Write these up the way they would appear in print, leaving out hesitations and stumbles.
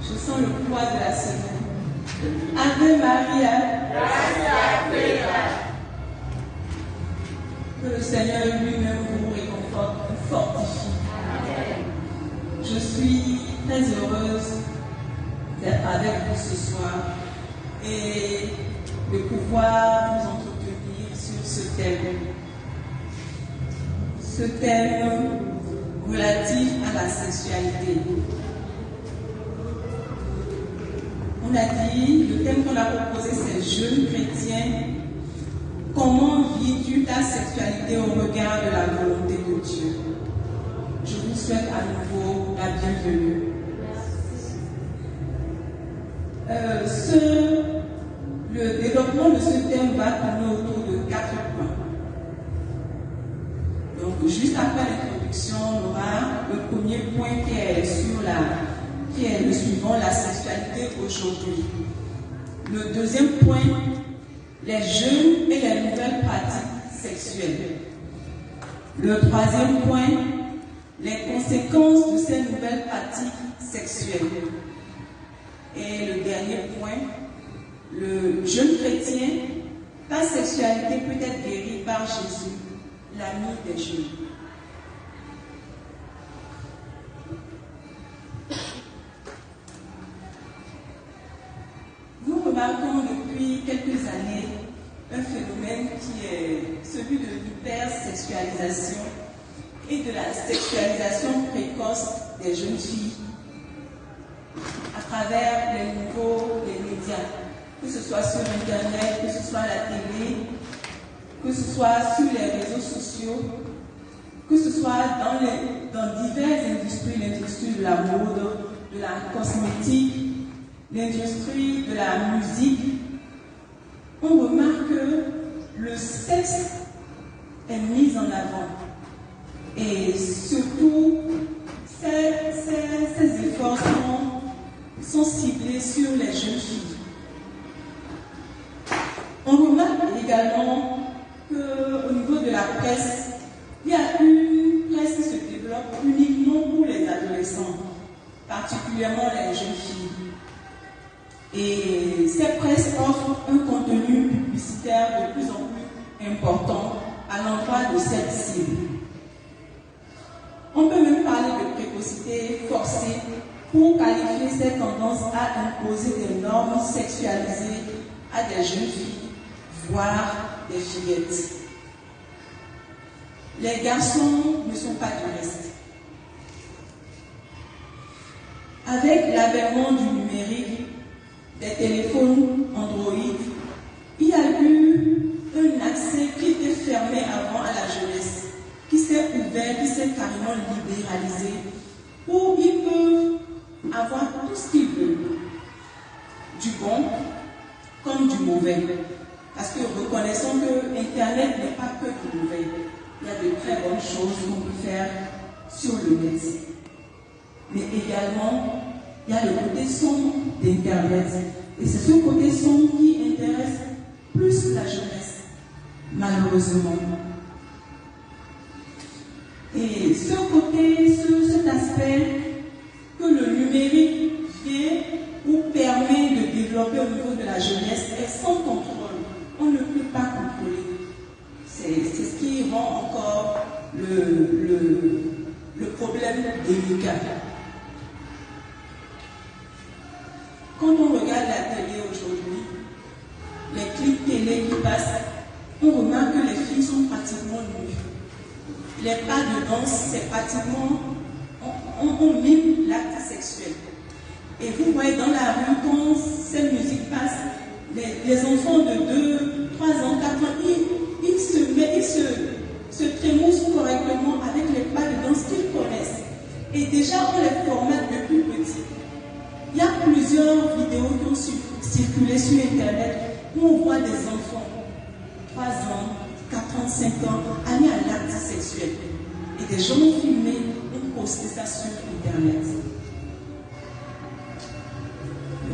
Je sens le poids de la semaine. Ave Maria. Que le Seigneur lui-même vous réconforte, vous fortifie. Je suis très heureuse d'être avec vous ce soir et de pouvoir vous entretenir sur ce thème. Ce thème relatif à la sexualité. On a dit, le thème qu'on a proposé, c'est jeune chrétien. Comment vis-tu ta sexualité au regard de la volonté de Dieu? Je vous souhaite à nouveau la bienvenue. Le développement de ce thème va tourner autour de 4 points. Donc, juste après l'introduction, on aura le premier point qui est le suivant, la sexualité aujourd'hui. Le deuxième point, les jeunes et les nouvelles pratiques sexuelles. Le troisième point, les conséquences de ces nouvelles pratiques sexuelles. Et le dernier point, le jeune chrétien, ta sexualité peut être guérie par Jésus, l'ami des jeunes. Nous remarquons depuis quelques années un phénomène qui est celui de l'hypersexualisation et de la sexualisation précoce des jeunes filles à travers les médias, que ce soit sur Internet, que ce soit à la télé, que ce soit sur les réseaux sociaux, que ce soit dans diverses industries, l'industrie de la mode, de la cosmétique, l'industrie de la musique. On remarque que le sexe est mis en avant. Et surtout, ces efforts sont ciblés sur les jeunes filles. On remarque également qu'au niveau de la presse, il y a une presse qui se développe uniquement pour les adolescents, particulièrement les jeunes filles. Et ces presses offrent un contenu publicitaire de plus en plus important à l'endroit de cette cible. On peut même parler de précocité forcée pour qualifier cette tendance à imposer des normes sexualisées à des jeunes filles, voire des fillettes. Les garçons ne sont pas du reste. Avec l'avènement du numérique, des téléphones Android, il y a eu un accès qui était fermé avant à la jeunesse, qui s'est ouvert, qui s'est carrément libéralisé, où ils peuvent avoir tout ce qu'ils veulent, du bon comme du mauvais. Parce que reconnaissons que Internet n'est pas que du mauvais. Il y a de très bonnes choses qu'on peut faire sur le net. Mais également, il y a le côté sombre d'Internet. Et c'est ce côté sombre qui intéresse plus la jeunesse, malheureusement. Et ce côté, cet aspect que le numérique vient ou permet de développer au niveau de la jeunesse est sans contrôle. On ne peut pas contrôler. C'est ce qui rend encore le problème délicat. Quand on regarde la télé aujourd'hui, les clips télé qui passent, on remarque que les filles sont pratiquement nues. Les pas de danse, c'est pratiquement, on mime l'acte sexuel. Et vous voyez dans la rue, quand ces musiques passent, les enfants de 2, 3 ans, 4 ans, ils se trémoussent correctement avec les pas de danse qu'ils connaissent. Et déjà, on les formate depuis petit. Il y a plusieurs vidéos qui ont circulé sur Internet où on voit des enfants, 3 ans, 4 ans, 5 ans, aller à l'acte sexuel. Et des gens ont filmé, ont posté ça sur Internet.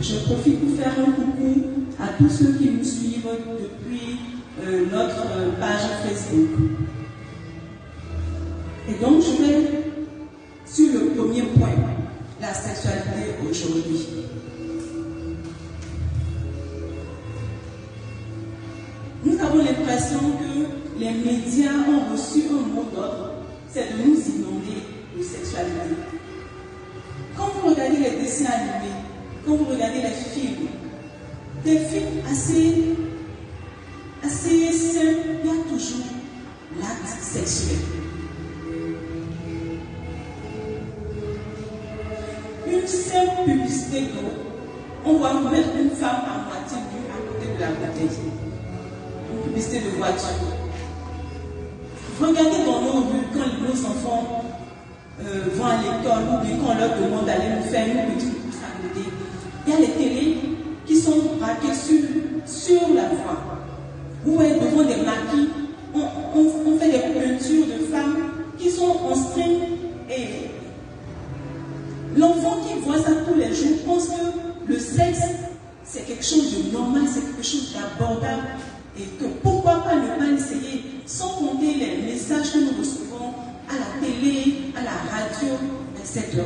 Je profite pour faire un coucou à tous ceux qui nous suivent depuis notre page Facebook. Et donc, je vais sur le premier point, la sexualité aujourd'hui. Nous avons l'impression que les médias ont reçu un mot d'ordre, c'est de nous inonder de sexualité. Quand vous regardez les dessins animés, quand vous regardez les films, des films assez simples, il y a toujours l'acte sexuel. Une simple publicité d'eau, on va mettre une femme à moitié nue à côté de la bouteille. Une publicité de voiture. Regardez dans nos rues quand nos enfants vont à l'école ou bien quand on leur demande d'aller nous faire une petite course à côté. Il y a les télés qui sont braquées sur la voie. Vous voyez devant des maquis, on fait des peintures de femmes qui sont en string et l'enfant qui voit ça tous les jours pense que le sexe c'est quelque chose de normal, c'est quelque chose d'abordable et que pourquoi pas ne pas essayer, sans compter les messages que nous recevons à la télé, à la radio, etc.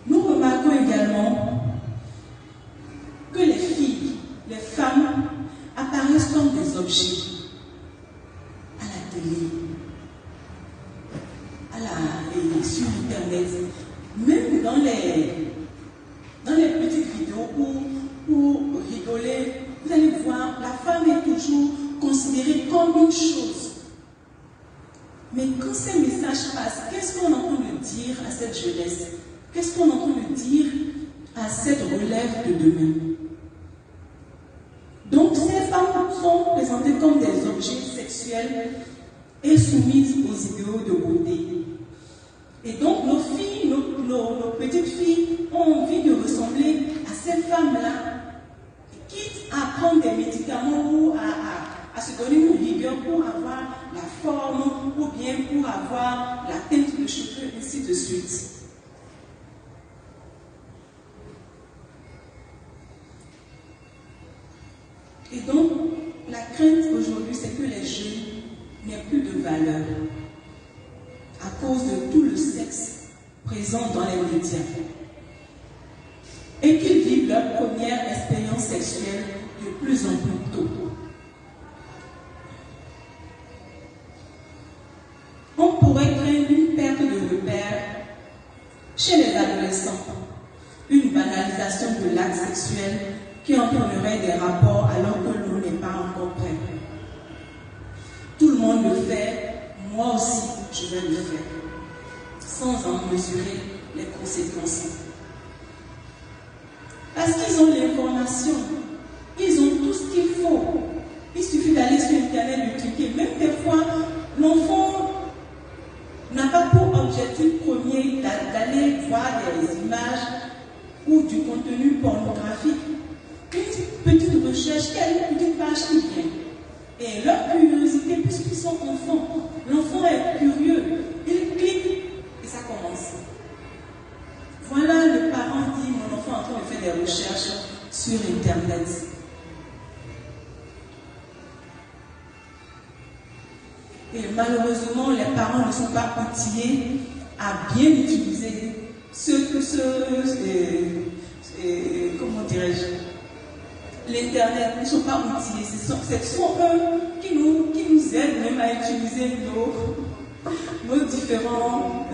Nous remarquons également que les filles, les femmes apparaissent comme des objets à la télé, sur Internet, même dans les petites vidéos pour rigoler, vous allez voir, la femme est toujours considérée comme une chose. Mais quand ces messages passent, qu'est-ce qu'on entend de dire à cette jeunesse? Qu'est-ce qu'on entend de dire à cette relève de demain? Donc ces femmes sont présentées comme des objets sexuels et soumises aux idéaux de beauté. Et donc nos filles, nos petites filles ont envie de ressembler à ces femmes-là, quitte à prendre des médicaments ou à se donner une rigueur pour avoir la forme ou bien pour avoir la teinte de cheveux, ainsi de suite. Et donc, la crainte aujourd'hui, c'est que les jeunes n'aient plus de valeur à cause de tout le sexe présent dans les médias et qu'ils vivent leur première expérience sexuelle de plus en plus tôt. On pourrait craindre une perte de repères chez les adolescents, une banalisation de l'acte sexuel qui entraînerait des rapports alors que l'on n'est pas encore prêt. Tout le monde le fait, moi aussi je vais le faire, sans en mesurer les conséquences. Parce qu'ils ont l'information, ils ont tout ce qu'il faut. Il suffit d'aller sur Internet, de cliquer. Même des fois, l'enfant n'a pas pour objectif premier d'aller voir des images ou du contenu pornographique. Une petite recherche, une petite page qui vient. Et leur curiosité, puisqu'ils sont enfants, l'enfant est curieux, il clique et ça commence. Voilà, le parent dit, mon enfant est en train de faire des recherches sur Internet. Et malheureusement, les parents ne sont pas outillés à bien utiliser comment dirais-je, l'Internet. Ils ne sont pas outillés. Ce sont eux qui nous aident même à utiliser nos différents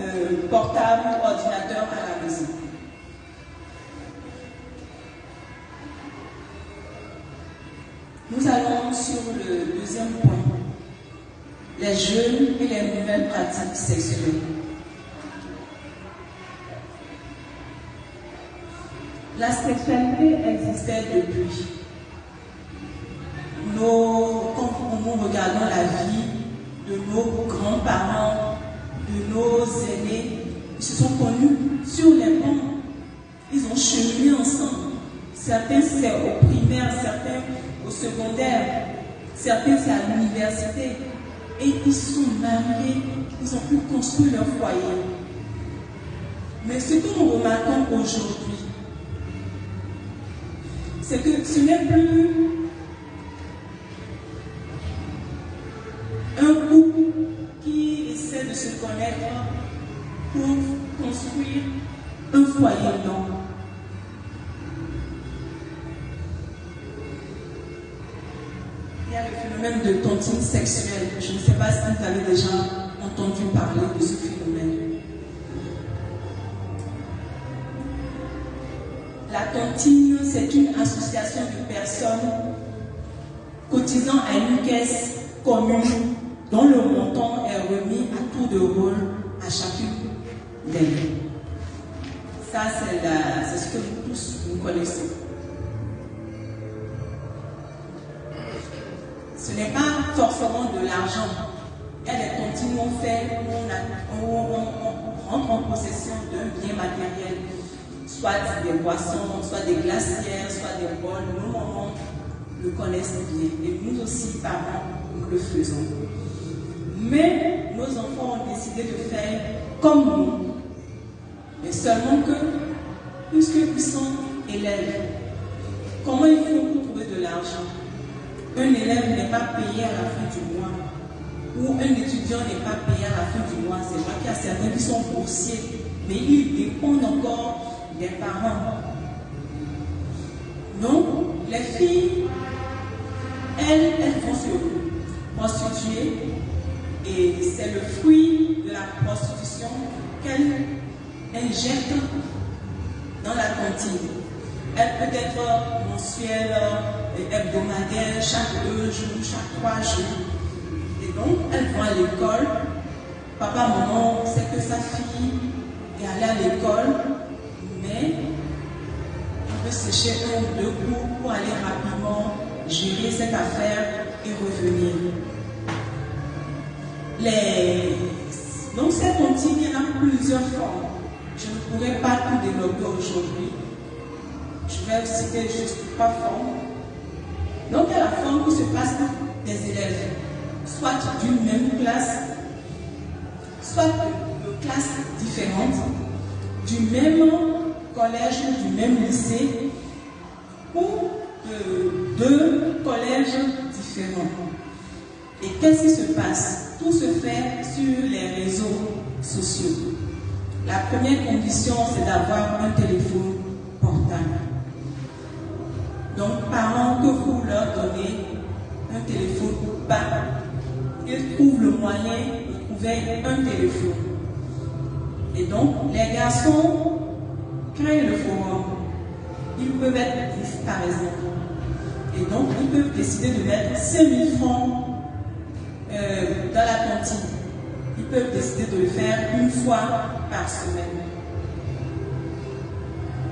portables, ordinateurs à la maison. Nous allons sur le deuxième point. Les jeunes et les nouvelles pratiques sexuelles. La sexualité existait depuis. Quand nous regardons la vie de nos grands-parents, de nos aînés, ils se sont connus sur les bancs. Ils ont cheminé ensemble. Certains c'est au primaire, certains au secondaire, certains c'est à l'université. Et ils sont mariés, ils ont pu construire leur foyer. Mais ce que nous remarquons aujourd'hui, c'est que ce n'est plus un couple qui essaie de se connaître pour construire un foyer blanc. Il y a le phénomène de tontine sexuelle. Je ne sais pas si vous avez déjà entendu parler de ce phénomène. La tontine, c'est une association de personnes cotisant à une caisse commune dont le montant est remis à tour de rôle à chacune d'elles. Ça, c'est ce que vous tous vous connaissez. Ce n'est pas forcément de l'argent. Il y a des tontines où on rentre en possession d'un bien matériel, soit des boissons, soit des glacières, soit des bols. Nos mamans le connaissent bien et nous aussi, parents, nous le faisons. Mais nos enfants ont décidé de faire comme nous. Mais seulement que, puisqu'ils sont élèves, comment ils font pour trouver de l'argent? Un élève n'est pas payé à la fin du mois, ou un étudiant n'est pas payé à la fin du mois. C'est vrai qu'il y a certains qui sont boursiers, mais ils dépendent encore des parents. Donc, les filles, elles vont se prostituer, et c'est le fruit de la prostitution qu'elles injectent dans la cantine. Elle peut être mensuelle, hebdomadaire, chaque 2 jours, chaque 3 jours. Et donc, elles vont à l'école. Papa, maman sait que sa fille est allée à l'école, mais on peut sécher 1 ou 2 cours pour aller rapidement gérer cette affaire et revenir. Donc, cette cantine, il y en a plusieurs formes. Je ne pourrais pas tout développer aujourd'hui. Je vais citer juste 3 formes. Donc, il y a la forme où se passent des élèves, soit d'une même classe, soit de classes différentes, du même collège, du même lycée, ou de 2 collèges différents. Et qu'est-ce qui se passe? Tout se fait sur les réseaux sociaux. La première condition, c'est d'avoir un téléphone portable. Donc, parents, que vous leur donnez un téléphone ou pas, ils trouvent le moyen de trouver un téléphone. Et donc, les garçons créent le forum. Ils peuvent être 10 par exemple. Et donc, ils peuvent décider de mettre 5 000 francs dans la cantine. Ils peuvent décider de le faire 1 fois par semaine.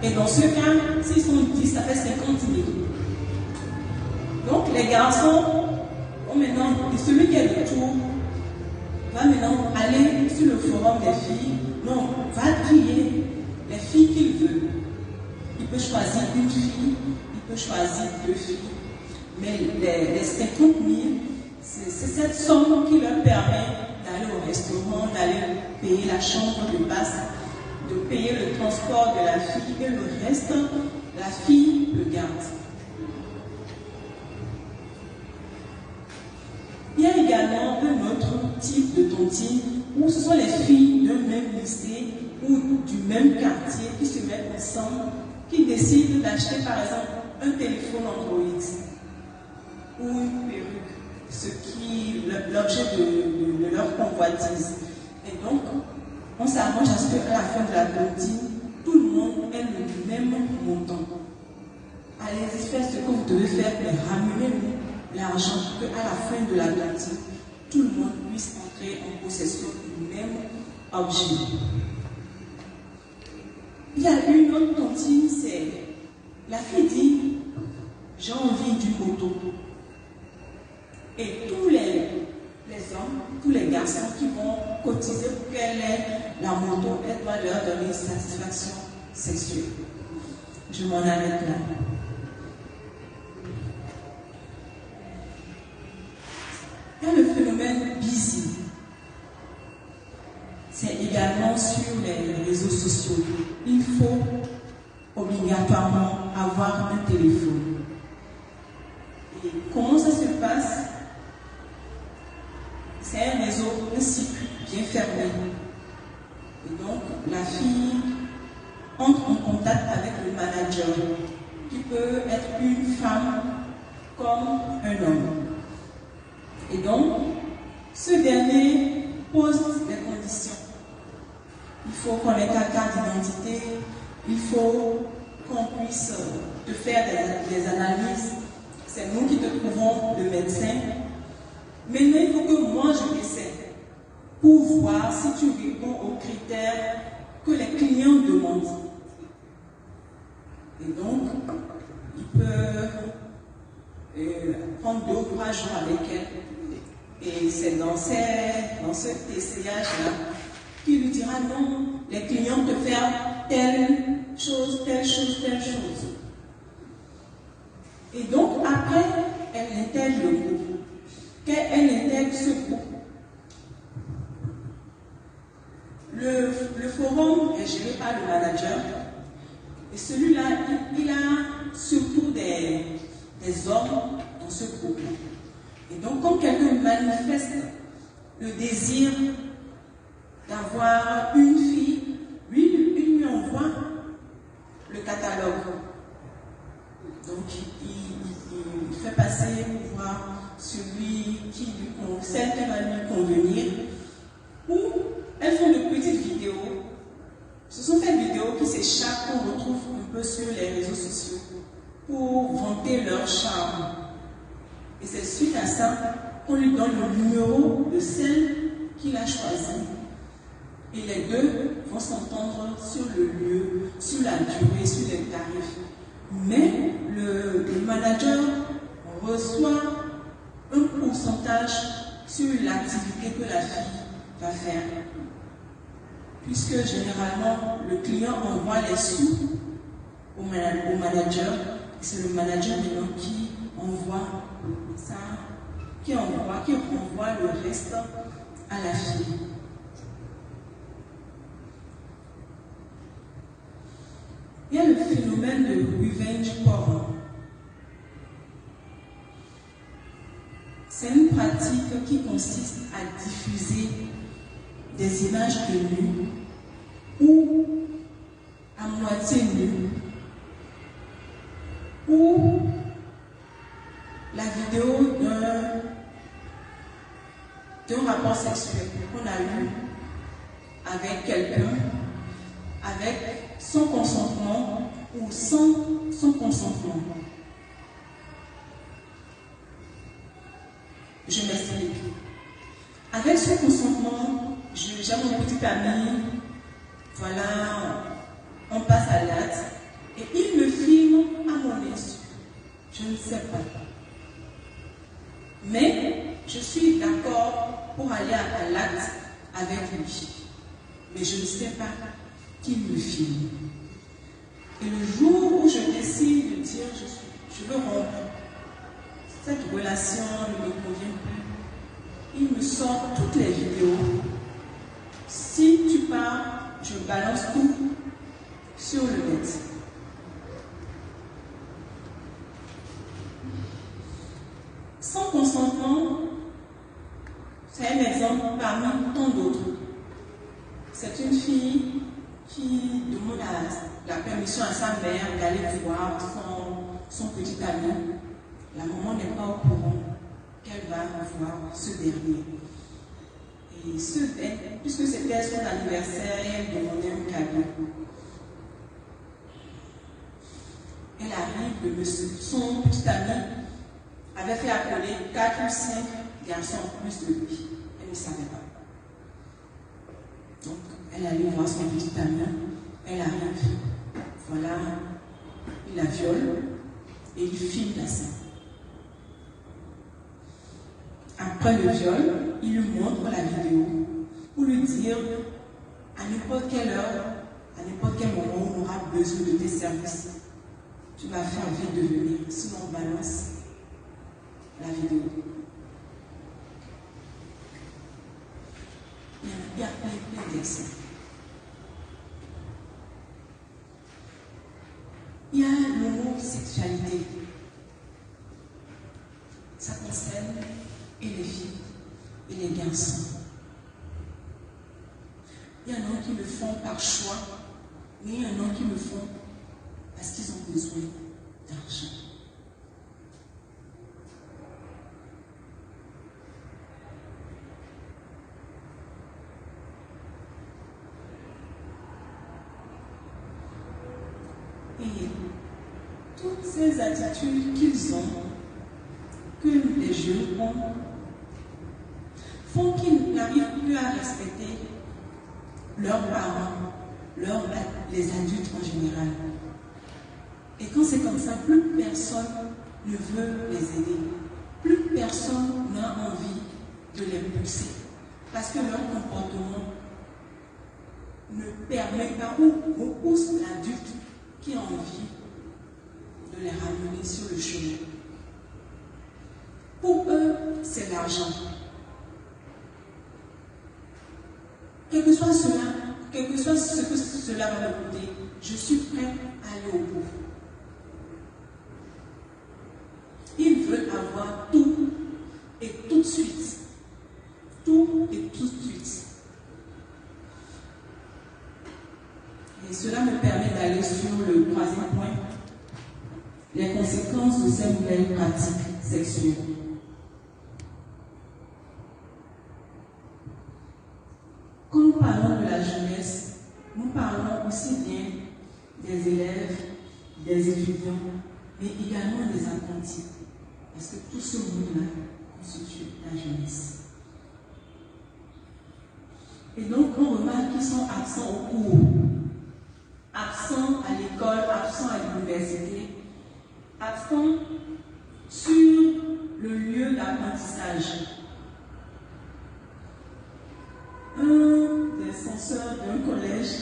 Et dans ce cas, s'ils sont 10, ça fait 50 000. Donc les garçons vont maintenant, celui qui est de tour, va maintenant aller sur le forum des filles. Non, va trier les filles qu'il veut. Il peut choisir une fille, il peut choisir 2 filles. Mais les 50 000, c'est cette somme qui leur permet d'aller au restaurant, d'aller payer la chambre de passe, de payer le transport de la fille, et le reste, la fille le garde. Il y a également un autre type de tontine où ce sont les filles d'un même lycée ou du même quartier qui se mettent ensemble, qui décident d'acheter par exemple un téléphone Android ou une perruque, ce qui est l'objet de leur convoitise. Et donc, on s'arrange à ce qu'à la fin de la tontine, tout le monde ait le même montant. Allez-y, faites ce que vous devez faire, mais ramenez-nous l'argent pour qu'à la fin de la tontine, tout le monde puisse entrer en possession du même objet. Il y a une autre tontine, c'est la fille dit j'ai envie d'une moto. Et tous les hommes, tous les garçons qui vont cotiser pour qu'elle ait la moto, elle doit leur donner une satisfaction sexuelle. Je m'en arrête là. Il y a le phénomène busy. C'est également sur les réseaux sociaux. Il faut obligatoirement avoir un téléphone. Et comment ça se passe? C'est un réseau, un site bien fermé. Et donc, la fille entre en contact avec le manager, qui peut être une femme comme un homme. Et donc, ce dernier pose des conditions. Il faut qu'on ait ta carte d'identité, il faut qu'on puisse te faire des analyses. C'est nous qui te trouvons le médecin. Maintenant, il faut que moi je t'essaie pour voir si tu réponds aux critères que les clients demandent. Et donc, il peut prendre 2 ou 3 jours avec elle. Et c'est dans ce essayage-là qu'il lui dira non, les clients peuvent faire telle chose, telle chose, telle chose. Et donc, après, elle intègre le groupe. Elle intègre ce groupe. Le forum est géré par le manager. Et celui-là, il a surtout des hommes dans ce groupe. Et donc, quand quelqu'un manifeste le désir d'avoir une fille, il lui envoie le catalogue. Donc, il fait passer pour voir celui celle qui va lui convenir. Ou elles font de petites vidéos. Ce sont ces vidéos qui s'échappent, qu'on retrouve un peu sur les réseaux sociaux pour vanter leur charme. Et c'est suite à ça qu'on lui donne le numéro de celle qu'il a choisie. Et les deux vont s'entendre sur le lieu, sur la durée, sur les tarifs. Mais le manager reçoit un pourcentage sur l'activité que la fille va faire. Puisque généralement, le client envoie les sous au manager, et c'est le manager maintenant qui envoie ça, qui renvoie le reste à la fille. Il y a le phénomène de revenge porn. C'est une pratique qui consiste à diffuser des images de nus ou à moitié nus ou la vidéo d'un rapport sexuel qu'on a eu avec quelqu'un, avec son consentement ou sans son consentement. Je m'explique. Avec son consentement, j'ai mon petit ami, voilà, on passe à l'acte, et il me filme à mon insu. Je ne sais pas. Mais je suis d'accord pour aller à l'acte avec lui. Mais je ne sais pas qu'il me filme. Et le jour où je décide de dire je veux rompre, cette relation ne me convient plus, il me sort toutes les vidéos. Si tu pars, je balance tout sur le net. Sans consentement, c'est un exemple parmi tant d'autres. C'est une fille qui demande la permission à sa mère d'aller voir son petit ami. La maman n'est pas au courant qu'elle va voir ce dernier. Et puisque c'était son anniversaire, elle demandait un cadeau. Elle arrive, son petit ami avait fait appeler 4 ou 5 garçons en plus de lui. Elle ne savait pas. Donc, elle allait voir son petit ami. Elle arrive. Voilà. Il la viole et il filme la scène. Après le viol, il lui montre la vidéo pour lui dire à n'importe quelle heure, à n'importe quel moment, on aura besoin de tes services. Tu vas faire vite de venir, sinon on balance la vidéo. Il y a plein d'exemples. Il y a le mot sexualité. Ça concerne et les filles et les garçons. Il y en a qui le font par choix, mais il y en a qui le font parce qu'ils ont besoin d'argent. Et toutes ces attitudes qu'ils ont, que les jeunes ont, font qu'ils n'arrivent plus à respecter leurs parents, les adultes en général. Et quand c'est comme ça, plus personne ne veut les aider. Plus personne n'a envie de les pousser. Parce que leur comportement ne permet pas ou repousse l'adulte qui a envie de les ramener sur le chemin. Pour eux, c'est l'argent. Quel que soit ce que cela va me coûter, je suis prêt à aller au bout. Ils veulent avoir tout et tout de suite. Tout et tout de suite. Et cela me permet d'aller sur le troisième point, les conséquences de ces nouvelles pratiques sexuelles. Quand nous parlons de la jeunesse, nous parlons aussi bien des élèves, des étudiants, mais également des apprentis. Parce que tout ce monde-là constitue la jeunesse. Et donc, on remarque qu'ils sont absents au cours, absents à l'école, absents à l'université, absents sur le lieu d'apprentissage. Un des censeurs d'un collège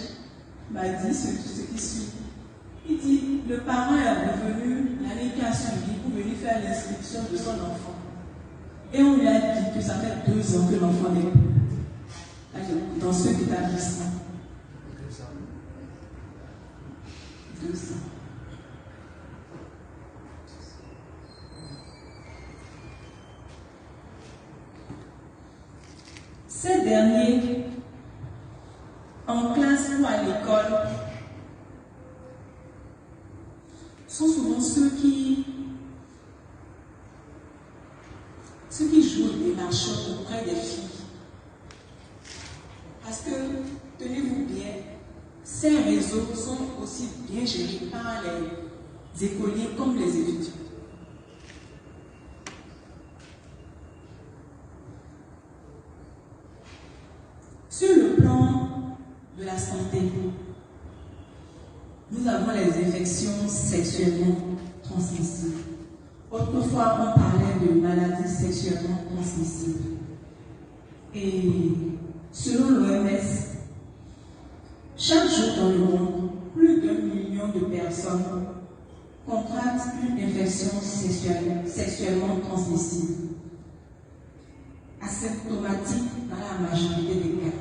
m'a dit ce qui suit. Il dit, le parent est revenu l'année qui a suivi pour venir faire l'inscription de son enfant. Et on lui a dit que ça fait 2 ans que l'enfant n'est plus dans ce établissement. 2 ans. Ces derniers, en classe ou à l'école, sont souvent ceux qui jouent le démarcheur auprès des filles. Parce que, tenez-vous bien, ces réseaux sont aussi bien gérés par les écoliers comme les étudiants. Sur le plan de la santé, nous avons les infections sexuellement transmissibles. Autrefois, on parlait de maladies sexuellement transmissibles. Et selon l'OMS, chaque jour dans le monde, plus d'1 million de personnes contractent une infection sexuellement transmissible, asymptomatique dans la majorité des cas.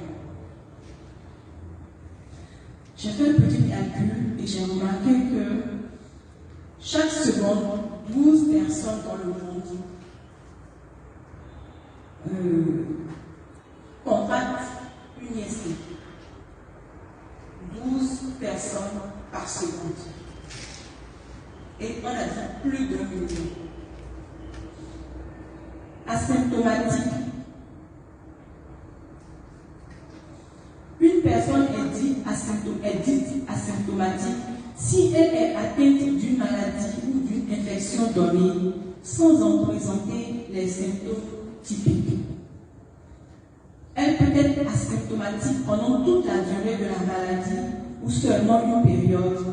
J'ai fait un petit calcul et j'ai remarqué que chaque seconde, 12 personnes dans le monde contractent une IST. 12 personnes par seconde. Et on a dit plus d'1 million. Asymptomatique. Une personne est dite asymptomatique si elle est atteinte d'une maladie ou d'une infection donnée sans en présenter les symptômes typiques. Elle peut être asymptomatique pendant toute la durée de la maladie ou seulement une période,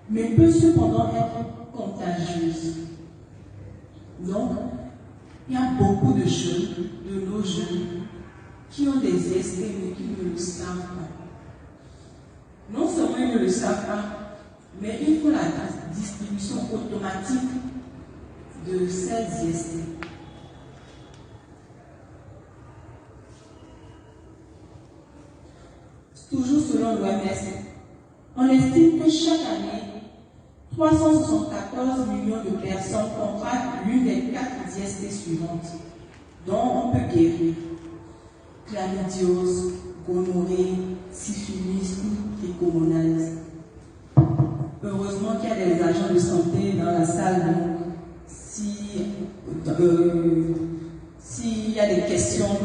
mais peut cependant être contagieuse. Donc, il y a beaucoup de jeunes, de nos jeunes, qui ont des IST mais qui ne le savent pas. Non seulement ils ne le savent pas, mais il faut la distribution automatique de ces IST. Toujours selon l'OMS, on estime que chaque année, 374 millions de personnes contractent l'une des 4 IST suivantes, dont on peut guérir. chlamydiose, gonorrhée, syphilis ou trichomonas. Heureusement qu'il y a des agents de santé dans la salle, donc s'il y a des questions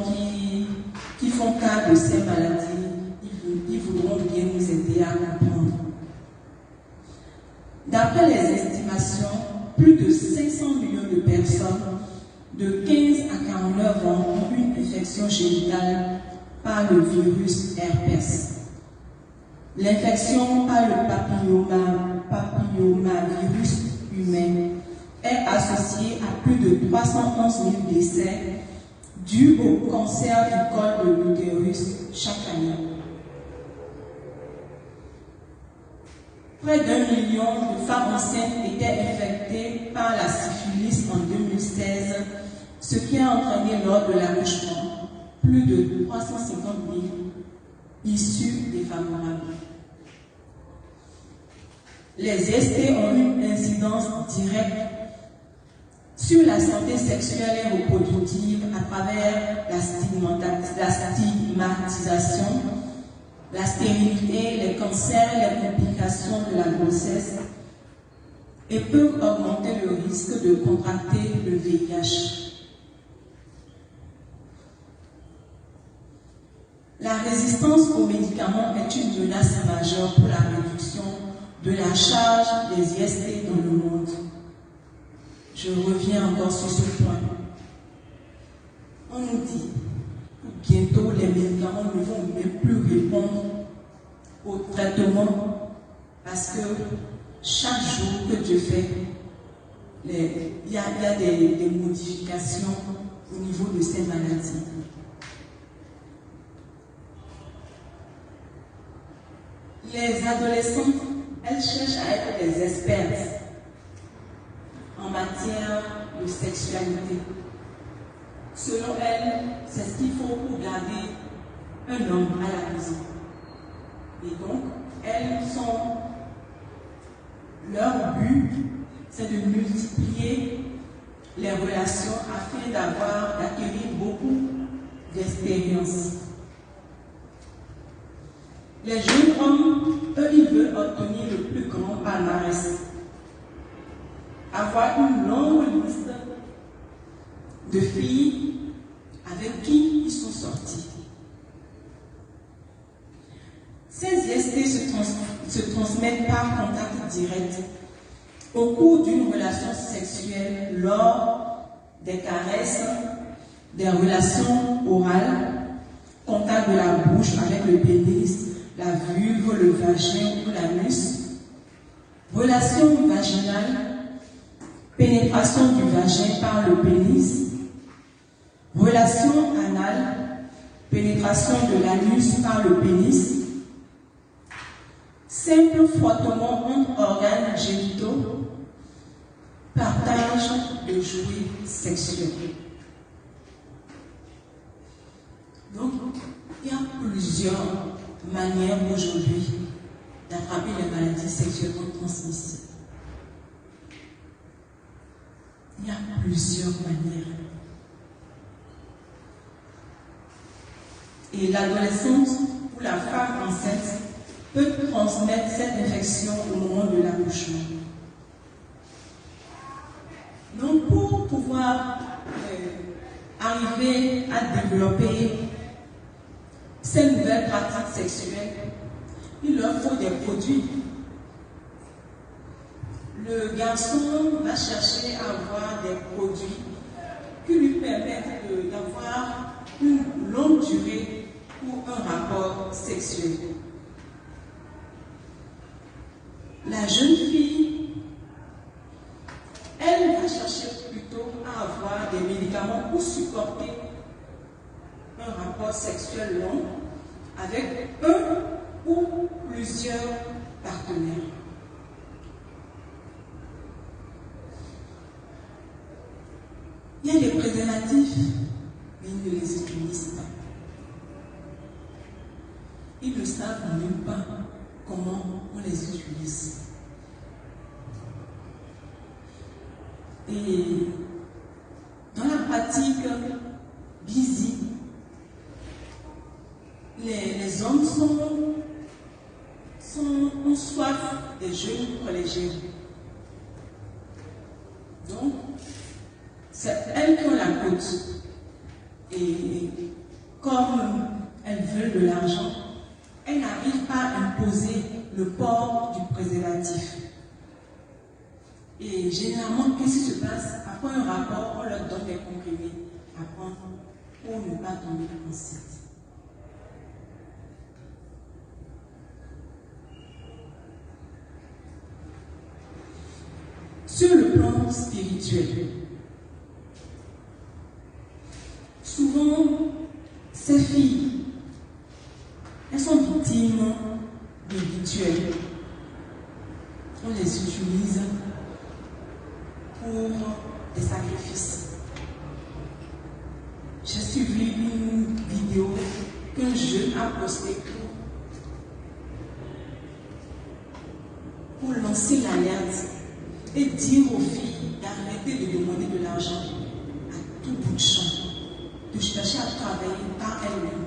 qui font cas de ces maladies, ils voudront bien nous aider à comprendre. D'après les estimations, plus de 500 millions de personnes de 15 à 49 ans ont une infection génitale par le virus herpès. L'infection par le papillomavirus humain est associée à plus de 311 000 décès dus au cancer du col de l'utérus chaque année. Près d'1 million de femmes enceintes étaient infectées par la syphilis en 2016, ce qui a entraîné lors de l'accouchement plus de 350 000 issues défavorables. Les IST ont une incidence directe sur la santé sexuelle et reproductive à travers la stigmatisation, la stérilité, les cancers et les complications de la grossesse et peuvent augmenter le risque de contracter le VIH. La résistance aux médicaments est une menace majeure pour la réduction de la charge des IST dans le monde. Je reviens encore sur ce point. On nous dit que bientôt les médicaments ne vont même plus répondre au traitement parce que chaque jour que Dieu fait, il y a des modifications au niveau de ces maladies. Les adolescentes, elles cherchent à être des expertes en matière de sexualité. Selon elles, c'est ce qu'il faut pour garder un homme à la maison. Et donc, leur but, c'est de multiplier les relations afin d'acquérir beaucoup d'expérience. Les jeunes hommes, eux, ils veulent obtenir le plus grand palmarès. Avoir une longue liste de filles avec qui ils sont sortis. Ces IST se transmettent par contact direct au cours d'une relation sexuelle lors des caresses, des relations orales, contact de la bouche avec le pénis, la vulve, le vagin ou l'anus, relation vaginale, pénétration du vagin par le pénis, relation anale, pénétration de l'anus par le pénis, simple frottement entre organes génitaux, partage de jouets sexuels. Donc, il y a plusieurs manières aujourd'hui d'attraper les maladies sexuellement transmissibles. Il y a plusieurs manières. Et l'adolescente ou la femme enceinte peut transmettre cette infection au moment de l'accouchement. Donc, pour pouvoir arriver à développer ces nouvelles pratiques sexuelles, il leur faut des produits. Le garçon va chercher à avoir des produits qui lui permettent d'avoir une longue durée pour un rapport sexuel. La jeune fille, elle va chercher plutôt à avoir des médicaments pour supporter un rapport sexuel long avec un ou plusieurs partenaires. Il y a des préservatifs, mais ils ne les utilisent pas. Ils ne savent même pas comment on les utilise. Et dans la pratique busy, soif des jeunes collégiens. Donc, c'est elles qui ont la cote. Et comme elles veulent de l'argent, elles n'arrivent pas à imposer le port du préservatif. Et généralement, qu'est-ce qui se passe? Après un rapport, on leur donne des comprimés à prendre pour ne pas tomber enceinte. Sur le plan spirituel, souvent, ces filles, elles sont victimes de rituels. On les utilise pour des sacrifices. J'ai suivi une vidéo qu'un jeune a postée pour lancer l'alerte et dire aux filles d'arrêter de demander de l'argent à tout bout de champ, de chercher à travailler par elles-mêmes.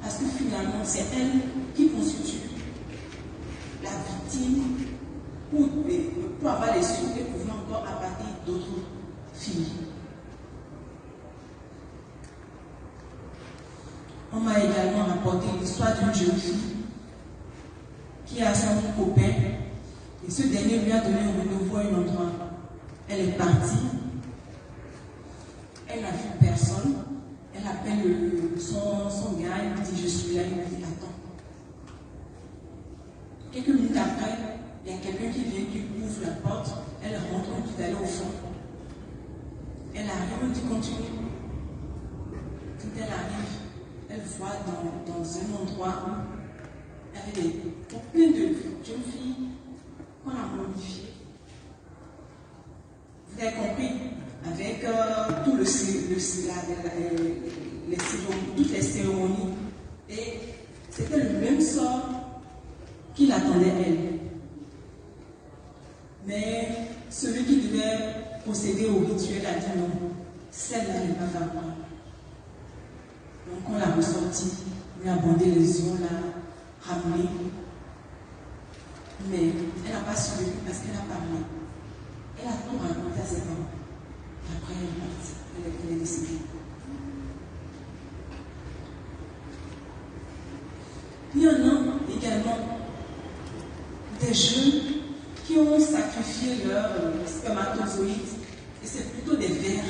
Parce que finalement, c'est elles qui constituent la victime pour avoir les sous et pouvoir encore abattre d'autres filles. On m'a également rapporté l'histoire d'une jeune fille qui a son copain et ce dernier lui a donné un rendez-vous à un endroit. Elle est partie, elle n'a vu personne, elle appelle son gars, il dit je suis là, il lui dit attends. Quelques minutes après, il y a quelqu'un qui vient, qui ouvre la porte, elle rentre, on dit d'aller au fond. Elle arrive, on dit continue. Quand elle arrive, elle voit dans un endroit où il y avait plein de jeunes filles qu'on a modifiées. Vous avez compris, avec tout toutes les cérémonies. Et c'était le même sort qui l'attendait elle. Mais celui qui devait procéder au rituel a dit non, celle-là n'est pas favorable. Donc on l'a ressorti, lui a bandé les yeux, on l'a ramené. Mais elle n'a pas survécu parce qu'elle a parlé. Elle a tout raconté à ses parents. Et après elle est partie, elle est décédée. Il y en a également des jeunes qui ont sacrifié leur spermatozoïdes, et c'est plutôt des vers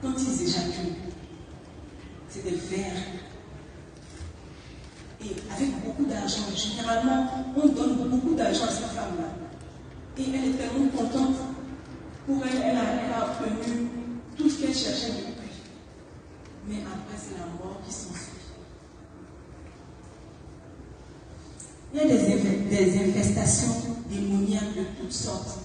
quand ils éjaculent. C'est des vers. Et avec beaucoup d'argent, généralement, on donne beaucoup d'argent à cette femme-là. Et elle est tellement contente. Pour elle, elle a obtenu tout ce qu'elle cherchait depuis. Mais après, c'est la mort qui s'ensuit. Il y a des infestations démoniaques de toutes sortes.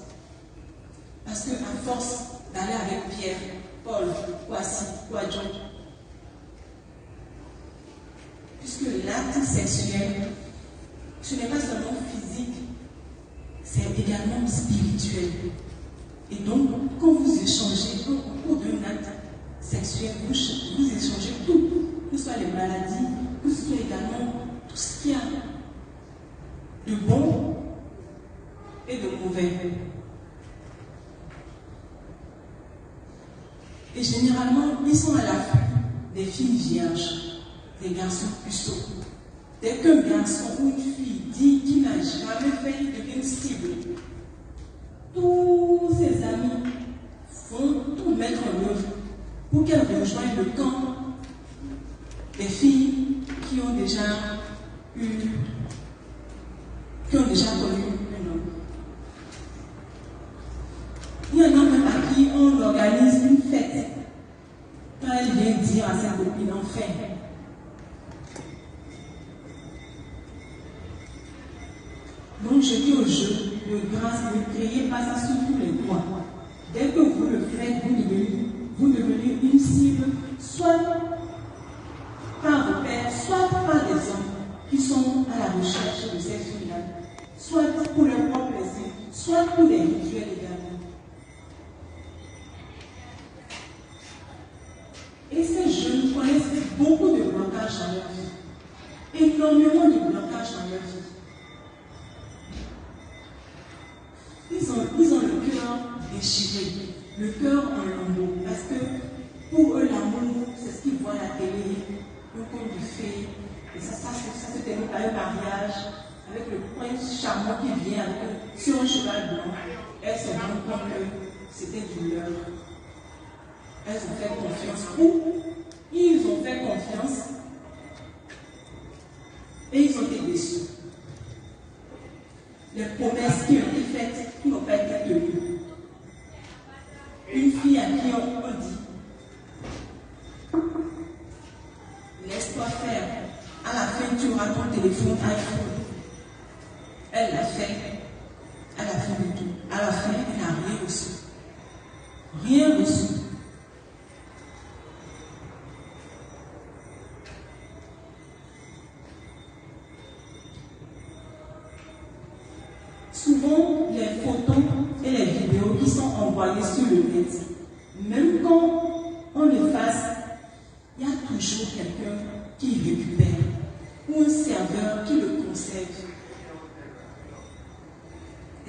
Parce qu'à force d'aller avec Pierre, Paul, Kwasi, Kwadjon, puisque l'acte sexuel, ce n'est pas seulement physique, c'est également spirituel. Et donc, quand vous échangez au cours d'un acte sexuel, vous échangez tout, que ce soit les maladies, que ce soit également tout ce qu'il y a de bon et de mauvais. Et généralement, ils sont à l'affût des filles vierges, des garçons puceaux. Dès qu'un garçon ou une fille dit qu'il n'a jamais fait, il devient cible. Tous ses amis vont tout mettre en œuvre pour qu'elle rejoigne le camp des filles qui ont déjà connu un homme. Il y en a même à qui on organise une fête quand elle vient dire à sa copine enfin. Donc je dis aux jeux de grâce, ne criez pas ça sur tous les toits. Dès que vous le faites, vous devenez une cible, soit par vos pères, soit par des hommes qui sont à la recherche de ces filles-là, soit pour leur propre plaisir, soit pour des rituels également. Et ces jeunes connaissent beaucoup de blocages dans leur vie, énormément de blocages dans leur vie. déchirés, le cœur en lambeaux. Parce que pour eux, l'amour, c'est ce qu'ils voient à la télé, le conte du fée. Et ça se termine par un mariage avec le prince charmant qui vient sur un cheval blanc. Elles se rendent compte que c'était du leurre. Elles ont fait confiance. Ou ils ont fait confiance et ils ont été déçus. Les promesses qui ont été faites, qui n'ont pas été tenues. Une fille à qui on dit laisse-toi faire. À la fin, tu auras ton téléphone iPhone. Elle l'a fait. Elle a fait du tout. À la fin, elle n'a rien reçu. Rien reçu. Souvent, les photos et les vidéos qui sont envoyées sur le net, même quand on efface, il y a toujours quelqu'un qui récupère ou un serveur qui le conserve.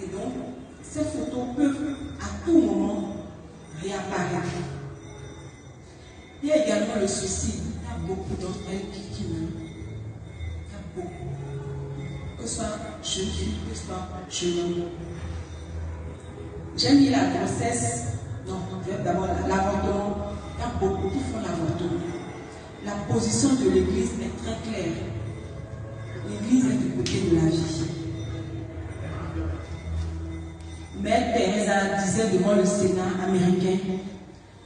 Et donc, ces photos peuvent à tout moment réapparaître. Il y a également le suicide. Il y a beaucoup d'entre elles qui meurent. Il y a beaucoup. Que ce soit jeune fille, que ce soit jeune homme. J'ai mis la grossesse, non, d'abord l'avortement. Il y a beaucoup qui font l'avortement. La position de l'Église est très claire. L'Église est du côté de la vie. Mère Teresa disait devant le Sénat américain,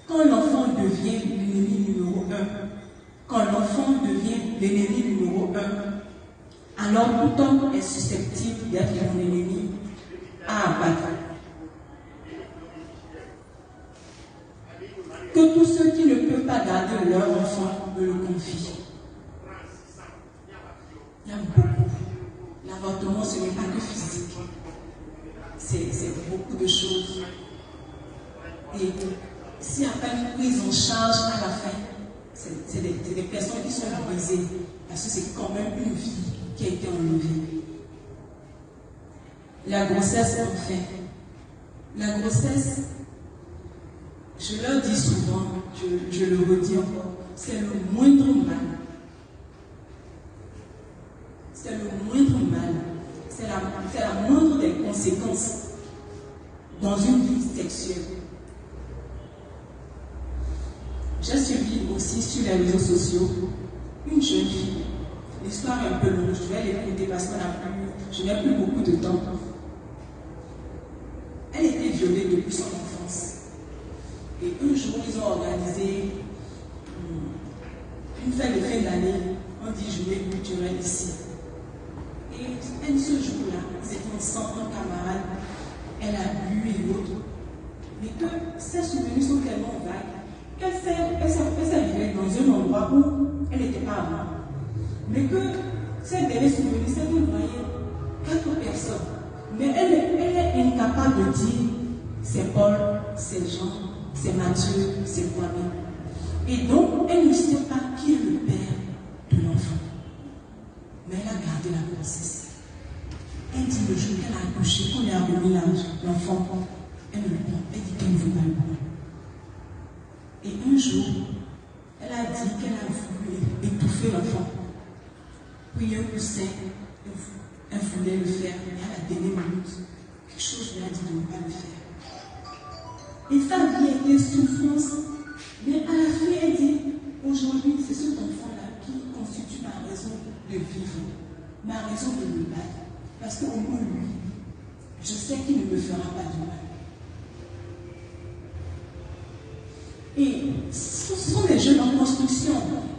quand l'enfant devient l'ennemi numéro 1, quand l'enfant devient l'ennemi numéro 1, alors tout homme est susceptible d'être mon ennemi à abattre. Que tous ceux qui ne peuvent pas garder leur enfant me le confient. Il y a beaucoup. L'avortement, ce n'est pas que physique. C'est beaucoup de choses. Et s'il n'y a pas une prise en charge à la fin, c'est des personnes qui sont brisées. Parce que c'est quand même une vie qui a été enlevée. La grossesse, enfin. La grossesse, je leur dis souvent, je le redis encore, c'est le moindre mal. C'est le moindre mal. C'est la moindre des conséquences dans une vie sexuelle. J'ai suivi aussi sur les réseaux sociaux une jeune fille. L'histoire est un peu longue, je vais l'écouter parce que je n'ai plus beaucoup de temps. Elle était violée depuis son enfance. Et un jour, ils ont organisé une fête de fin d'année. On dit journée culturelle ici. Et ce jour-là, ils étaient ensemble, un camarade. Elle a bu et l'autre. Mais que ses souvenirs sont tellement vagues qu'elle s'est réveillée dans un endroit où elle n'était pas avant. Mais que ses derniers souvenirs, c'est qu'elle voyait 4 personnes. Mais elle est incapable de dire c'est Paul, c'est Jean, c'est Mathieu, c'est Kwame. Et donc, elle ne sait pas qui est le père de l'enfant. Mais elle a gardé la grossesse. Elle dit le jour qu'elle a accouché, qu'on lui a remis l'enfant, elle ne le prend. Elle dit qu'elle ne veut pas le prendre. Et un jour, elle a dit qu'elle a voulu étouffer l'enfant. Puis un coussin, elle voulait le faire, mais à la dernière minute, quelque chose lui a dit de ne pas le faire. Et sa vie a été souffrance, mais à la fin, elle dit, aujourd'hui, c'est cet enfant-là qui constitue ma raison de vivre, ma raison de me battre. Parce qu'au moins, lui, je sais qu'il ne me fera pas du mal. Et ce sont des jeunes en construction.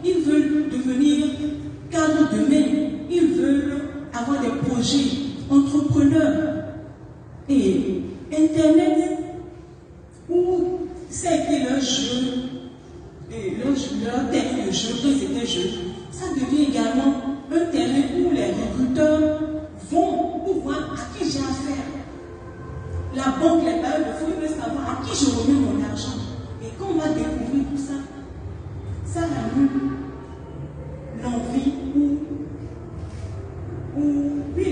Ils veulent devenir cadres demain. Ils veulent avoir des projets, entrepreneurs. Et Internet, où ça a été leur jeu, et leur terrain de jeu quand ils étaient jeunes, ça devient également un terrain où les recruteurs vont pour voir à qui j'ai affaire. La banque, les bailleurs de fonds, ils veulent savoir à qui je remets mon argent. Et quand on va découvrir tout ça, ça allume l'envie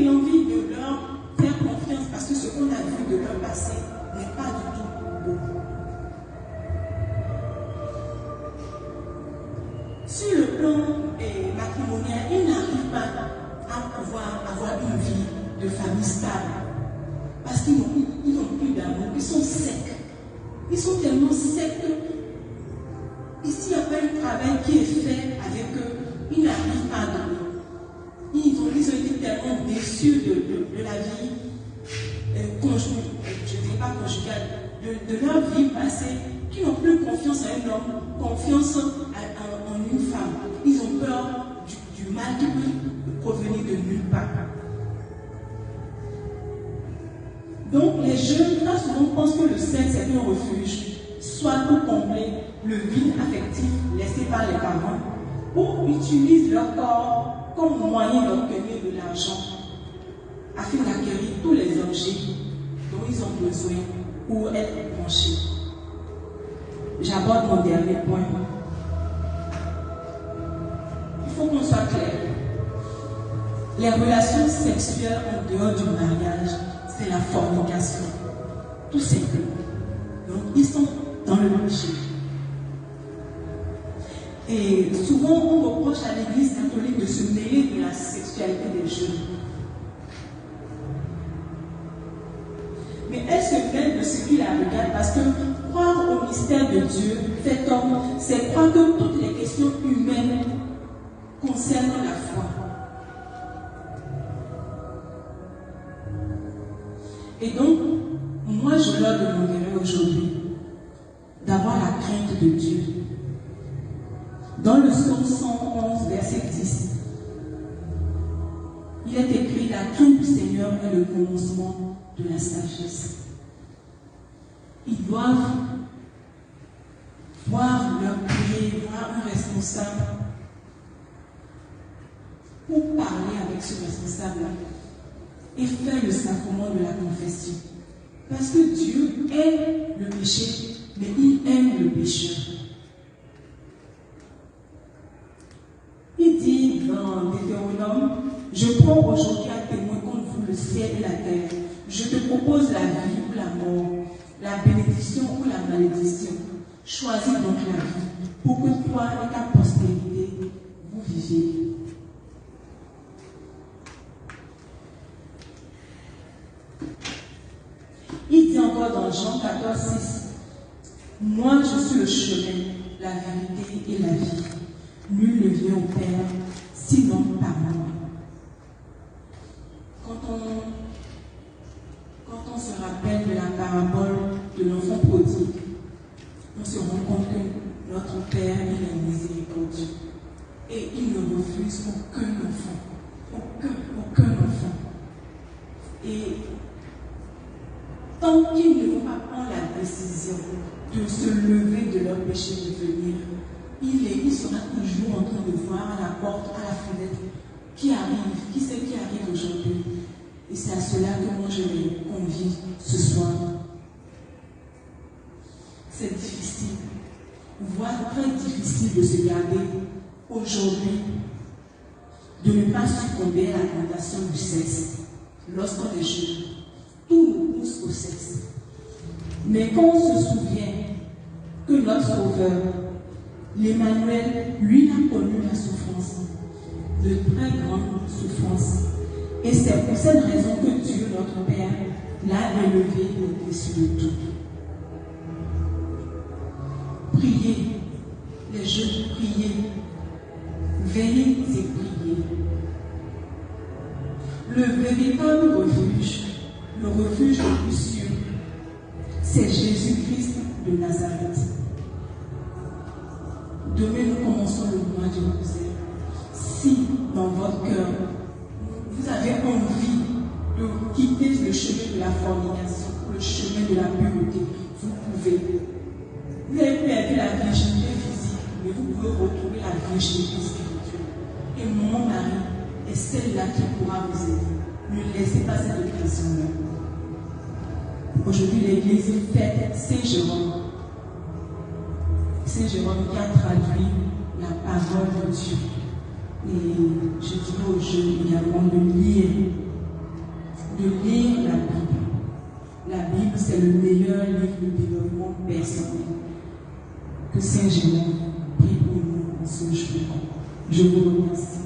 l'envie de leur faire confiance parce que ce qu'on a vu de leur passé n'est pas du tout une vie de famille stable. Parce qu'ils n'ont plus d'amour, ils sont secs. Ils sont tellement secs que ici, il n'y a pas un travail qui est fait avec eux. Ils n'arrivent pas à donner. Ils ont été tellement déçus de la vie conjugale, je ne dirais pas conjugale, de leur vie passée, qu'ils n'ont plus confiance à un homme, confiance en une femme. Ils ont peur du mal qui peut provenir de nulle part. Donc les jeunes très souvent pensent que le sexe est un refuge, soit pour combler le vide affectif laissé par les parents, ou utilisent leur corps comme moyen d'obtenir de l'argent afin d'acquérir tous les objets dont ils ont besoin pour être branchés. J'aborde mon dernier point. Il faut qu'on soit clair. Les relations sexuelles en dehors du mariage, c'est la fornication. Tout simplement. Donc, ils sont dans le péché. Et souvent, on reproche à l'Église catholique de se mêler de la sexualité des jeunes. Mais elle se mêle de ce qui la regarde parce que croire au mystère de Dieu, fait homme, c'est croire que toutes les questions humaines concernent la foi. Et donc, moi je leur demanderai aujourd'hui d'avoir la crainte de Dieu. Dans le psaume 111, verset 10, il est écrit: la crainte du Seigneur est le commencement de la sagesse. Ils doivent voir leur prière, voir un responsable pour parler avec ce responsable-là et faire le sacrement de la confession. Parce que Dieu aime le péché, mais il aime le pécheur. Il dit dans Deutéronome: je prends aujourd'hui à témoin contre vous le ciel et la terre. Je te propose la vie ou la mort, la bénédiction ou la malédiction. Choisis donc la vie pour que toi et ta postérité vous viviez. Il dit encore dans Jean 14, 6, moi je suis le chemin, la vérité et la vie. Nul ne vient au Père sinon par moi. Quand on se rappelle de la parabole de l'enfant prodigue, on se rend compte que notre Père est miséricordieux et il ne refuse aucun enfant. Aucun enfant. Et tant qu'ils ne vont pas prendre la décision de se lever de leur péché, de venir, il sera toujours en train de voir à la porte, à la fenêtre, qui arrive, qui c'est qui arrive aujourd'hui. Et c'est à cela que moi je les convie ce soir. C'est difficile, voire très difficile de se garder aujourd'hui, de ne pas succomber à la tentation du sexe lorsqu'on est jeune. Tout nous pousse au sexe. Mais quand on se souvient que notre Sauveur, l'Emmanuel, lui a connu la souffrance, de très grandes souffrances. Et c'est pour cette raison que Dieu, notre Père, l'a élevé au-dessus de tout. Priez, les jeunes, priez, veillez et priez. Le véritable refuge, le refuge le plus sûr, c'est Jésus-Christ de Nazareth. Demain, nous commençons le mois du rosaire. Si, dans votre cœur, vous avez envie de quitter le chemin de la fornication, le chemin de la pureté, vous pouvez. Vous avez perdu la virginité physique, mais vous pouvez retrouver la virginité spirituelle. Et mon mari est celle-là qui pourra vous aider. Ne laissez pas cette occasion-là. Aujourd'hui, l'Église fête Saint Jérôme. Saint Jérôme qui a traduit la parole de Dieu. Et je dirais aux jeunes également de lire la Bible. La Bible, c'est le meilleur livre de développement personnel. Que Saint Jérôme prie pour nous en ce jour. Je vous remercie.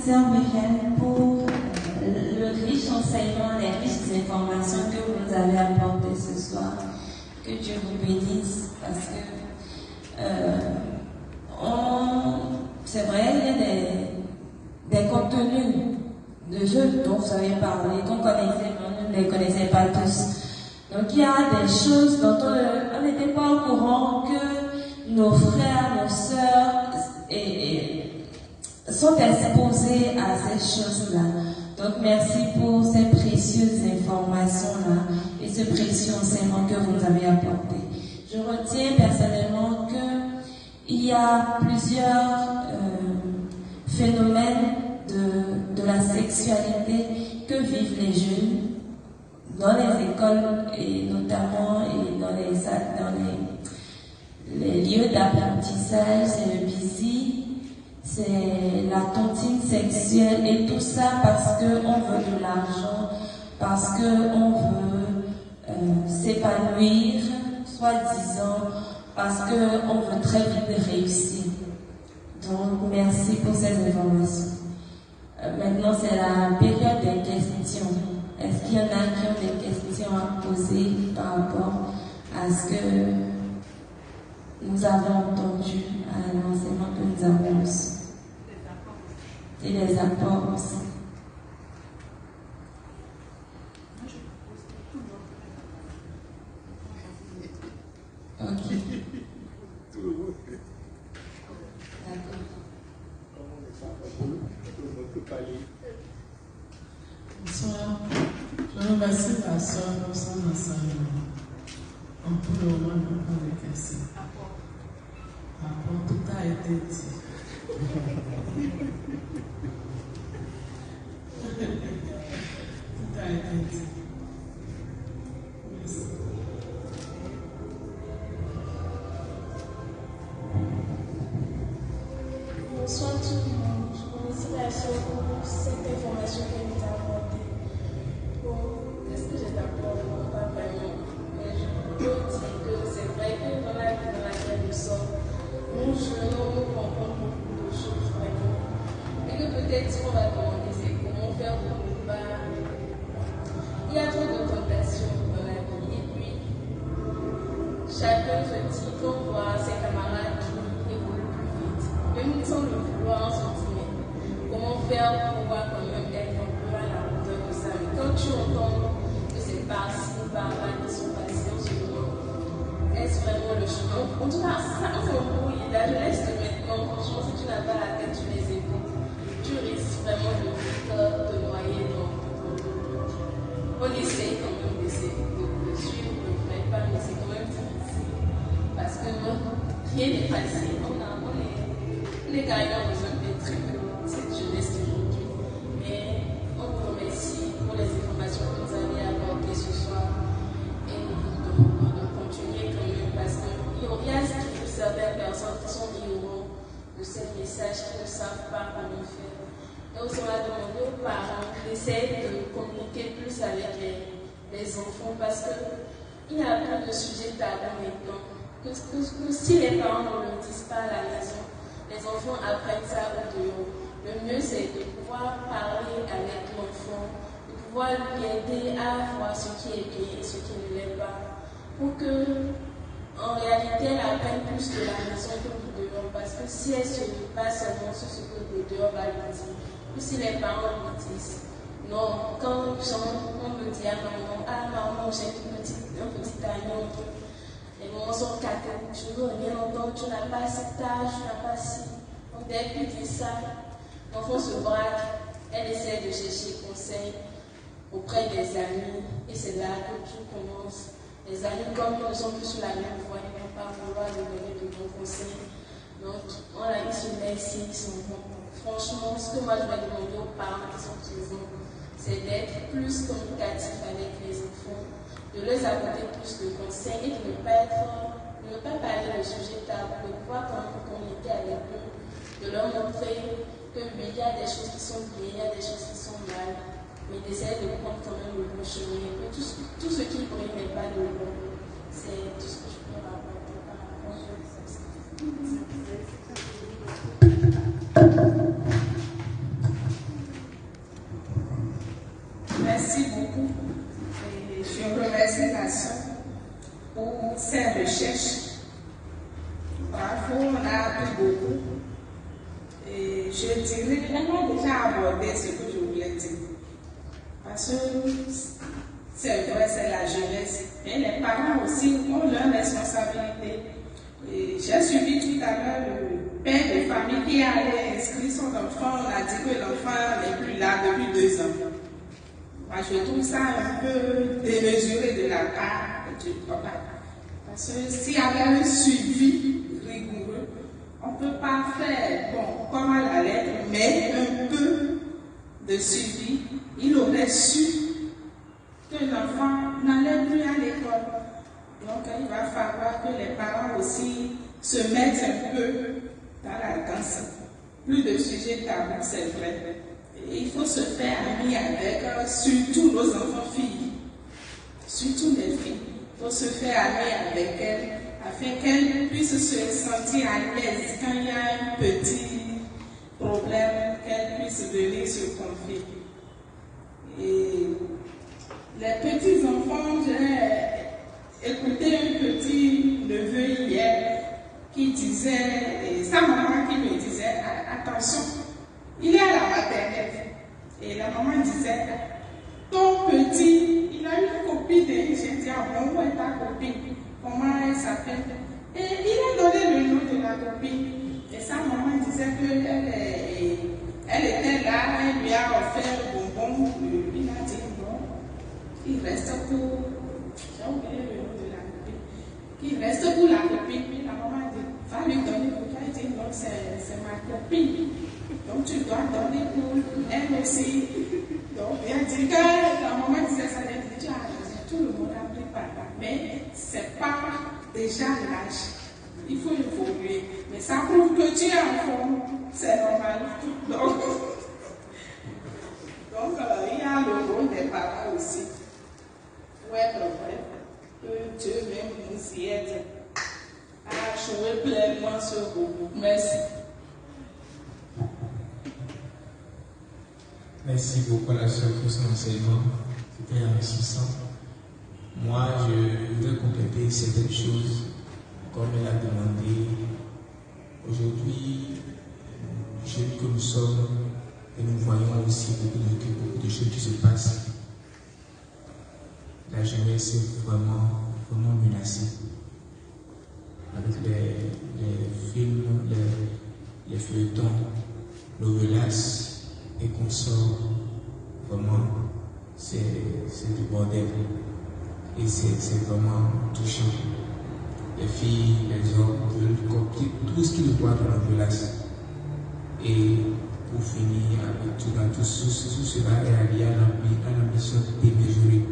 Sœur Myriam, pour le riche enseignement, les riches informations que vous nous avez apportées ce soir. Que Dieu vous bénisse, parce que c'est vrai, il y a des contenus de jeux dont vous avez parlé, qu'on connaissait, mais on ne les connaissait pas tous. Donc il y a des choses dont on n'était pas au courant, que nos frères, nos sœurs sont exposés à ces choses-là. Donc merci pour ces précieuses informations-là et ce précieux enseignement que vous nous avez apporté. Je retiens personnellement qu'il y a plusieurs phénomènes de la sexualité que vivent les jeunes dans les écoles et notamment dans les lieux d'apprentissage. C'est le busy, c'est la tontine sexuelle et tout ça parce qu'on veut de l'argent, parce qu'on veut s'épanouir, soi-disant, parce qu'on veut très vite réussir. Donc merci pour ces informations. Maintenant c'est la période des questions. Est-ce qu'il y en a qui ont des questions à poser par rapport à ce que nous avons entendu, à l'enseignement que nous avons reçu? Et les apports aussi. Ok. D'accord. Bonsoir. Je remercie la soeur pour son enseignement. Pour le moment, je n'ai pas de questions. Tout a été dit. Tout a été dit. Merci. Bonsoir tout le monde. Je remercie la soeur pour cette information qu'elle nous a apportée. Bon, qu'est-ce que j'ai d'abord? Pas vraiment. Mais je peux dire que c'est vrai que dans la vie dans laquelle nous sommes, nous comprenons beaucoup de choses vraiment. Et que peut-être ce qu'on va demander, c'est comment faire pour ne pas. Il y a trop de tentations dans la vie. Et puis, chacun se dit qu'on voit ses camarades qui évoluent plus vite. Même sans le vouloir, on se dit, mais comment faire pour pouvoir quand même être un peu à la hauteur de ça? Mais quand tu entends que c'est par-ci, par-là qui sont passés, on se demande, est-ce vraiment le chemin? En tout cas, ça, on s'embrouille. La jeunesse de maintenant, franchement, si tu n'as pas la tête sur les épaules, tu risques vraiment de te noyer dans. On essaye quand même d'essayer de suivre le vrai pas, mais c'est quand même difficile. Parce que rien n'est facile. Les gars, ils ont besoin d'être cette jeunesse d'aujourd'hui. Mais on vous remercie pour les informations que vous avez apportées ce soir. Et nous vous demandons de continuer quand même parce qu'il y a certaines personnes qui sont ignorantes de ces messages, qui ne savent pas comment faire. Donc, on va demander aux parents d'essayer de communiquer plus avec les enfants parce qu'il n'y a plus de sujet tabou maintenant. Que si les parents ne le disent pas à la maison, les enfants apprennent ça au dehors. Le mieux, c'est de pouvoir parler avec l'enfant, de pouvoir lui aider à voir ce qui est bien et ce qui ne l'est pas. Pour que, en réalité, elle apprenne plus de la maison que du dehors. Parce que si elle se base seulement sur ce que le dehors va lui dire, ou si les parents lui disent, non, quand on me dit à maman, j'ai un petit agneau. Les moments sont catégoriques, je veux rien entendre, tu n'as pas cet âge, tu n'as pas si. Donc dès qu'il dit ça, l'enfant se braque, elle essaie de chercher conseil auprès des amis, et c'est là que tout commence. Les amis, comme ils ne sont plus sur la même voie, ils ne vont pas vouloir lui donner de bons conseils. Donc voilà, ils se met ici, ils sont bons. Franchement, ce que moi je vais demander aux parents qui sont présents, c'est d'être plus communicatif avec les enfants, de leur apporter plus de conseils et de ne pas parler de sujet tabou, de pouvoir quand même communiquer avec eux, de leur montrer que oui, il y a des choses qui sont bien, il y a des choses qui sont mal, mais d'essayer de prendre quand même le bon chemin. Mais tout ce qui brille n'est pas de bon. C'est tout ce que je peux rapporter par rapport à ça. ses recherches. Bravo, on a appris beaucoup. Et je dirais, on a déjà abordé ce que je voulais dire. Parce que c'est vrai, c'est la jeunesse. Mais les parents aussi ont leur responsabilité. J'ai suivi tout à l'heure le père de famille qui allait inscrire son enfant. On a dit que l'enfant n'est plus là depuis 2 ans. Moi, je trouve ça un peu démesuré de la part du papa. Parce que s'il y avait un suivi rigoureux, on ne peut pas faire, bon, comme à la lettre, mais un peu de suivi. Il aurait su que l'enfant n'allait plus à l'école. Donc, il va falloir que les parents aussi se mettent un peu dans la danse. Plus de sujets tabous, c'est vrai. Et il faut se faire ami avec, surtout nos enfants filles, surtout les filles. Il faut se faire ami avec elles, afin qu'elles puissent se sentir à l'aise quand il y a un petit problème, qu'elles puissent venir se confier. Et les petits enfants, j'ai écouté un petit neveu hier qui disait, et sa maman qui me disait, attention, il est à la maternelle. Et la maman disait, ton petit, il a une copine. Et j'ai dit, ah bon, où est ta copine? Comment elle s'appelle? Et il a donné le nom de la copine. Et sa maman disait qu'elle était là, elle lui a offert le bonbon. Il a dit, non, il reste pour... J'ai oublié le nom de la copine. Il reste pour la copine. Puis la maman dit, va lui donner pour toi. Elle dit, non, c'est ma copine. Donc tu dois donner pour elle aussi. Donc elle dit que la maman disait ça, elle dit, tu as raison, tout le monde a pris par là. Mais c'est pas déjà l'âge. Il faut évoluer. Mais ça prouve que tu es enfant. C'est normal. Donc il y a le rôle des parents aussi. Pour être vrai, que Dieu même nous y aide à jouer pleinement sur vous. Merci. Merci beaucoup à la sœur pour son enseignement. C'était enrichissant. Moi, je voudrais compléter certaines choses comme elle a demandé. Aujourd'hui, jeunes que nous sommes, et nous voyons aussi beaucoup de choses qui se passent. La jeunesse est vraiment menacée. Avec les films, les feuilletons, novelas et consorts, vraiment, c'est du bordel. Et c'est vraiment touchant. Les filles, les hommes veulent copier tout ce qu'ils voient dans la novelas. Et pour finir avec tout cela est lié à l'ambition démesurée.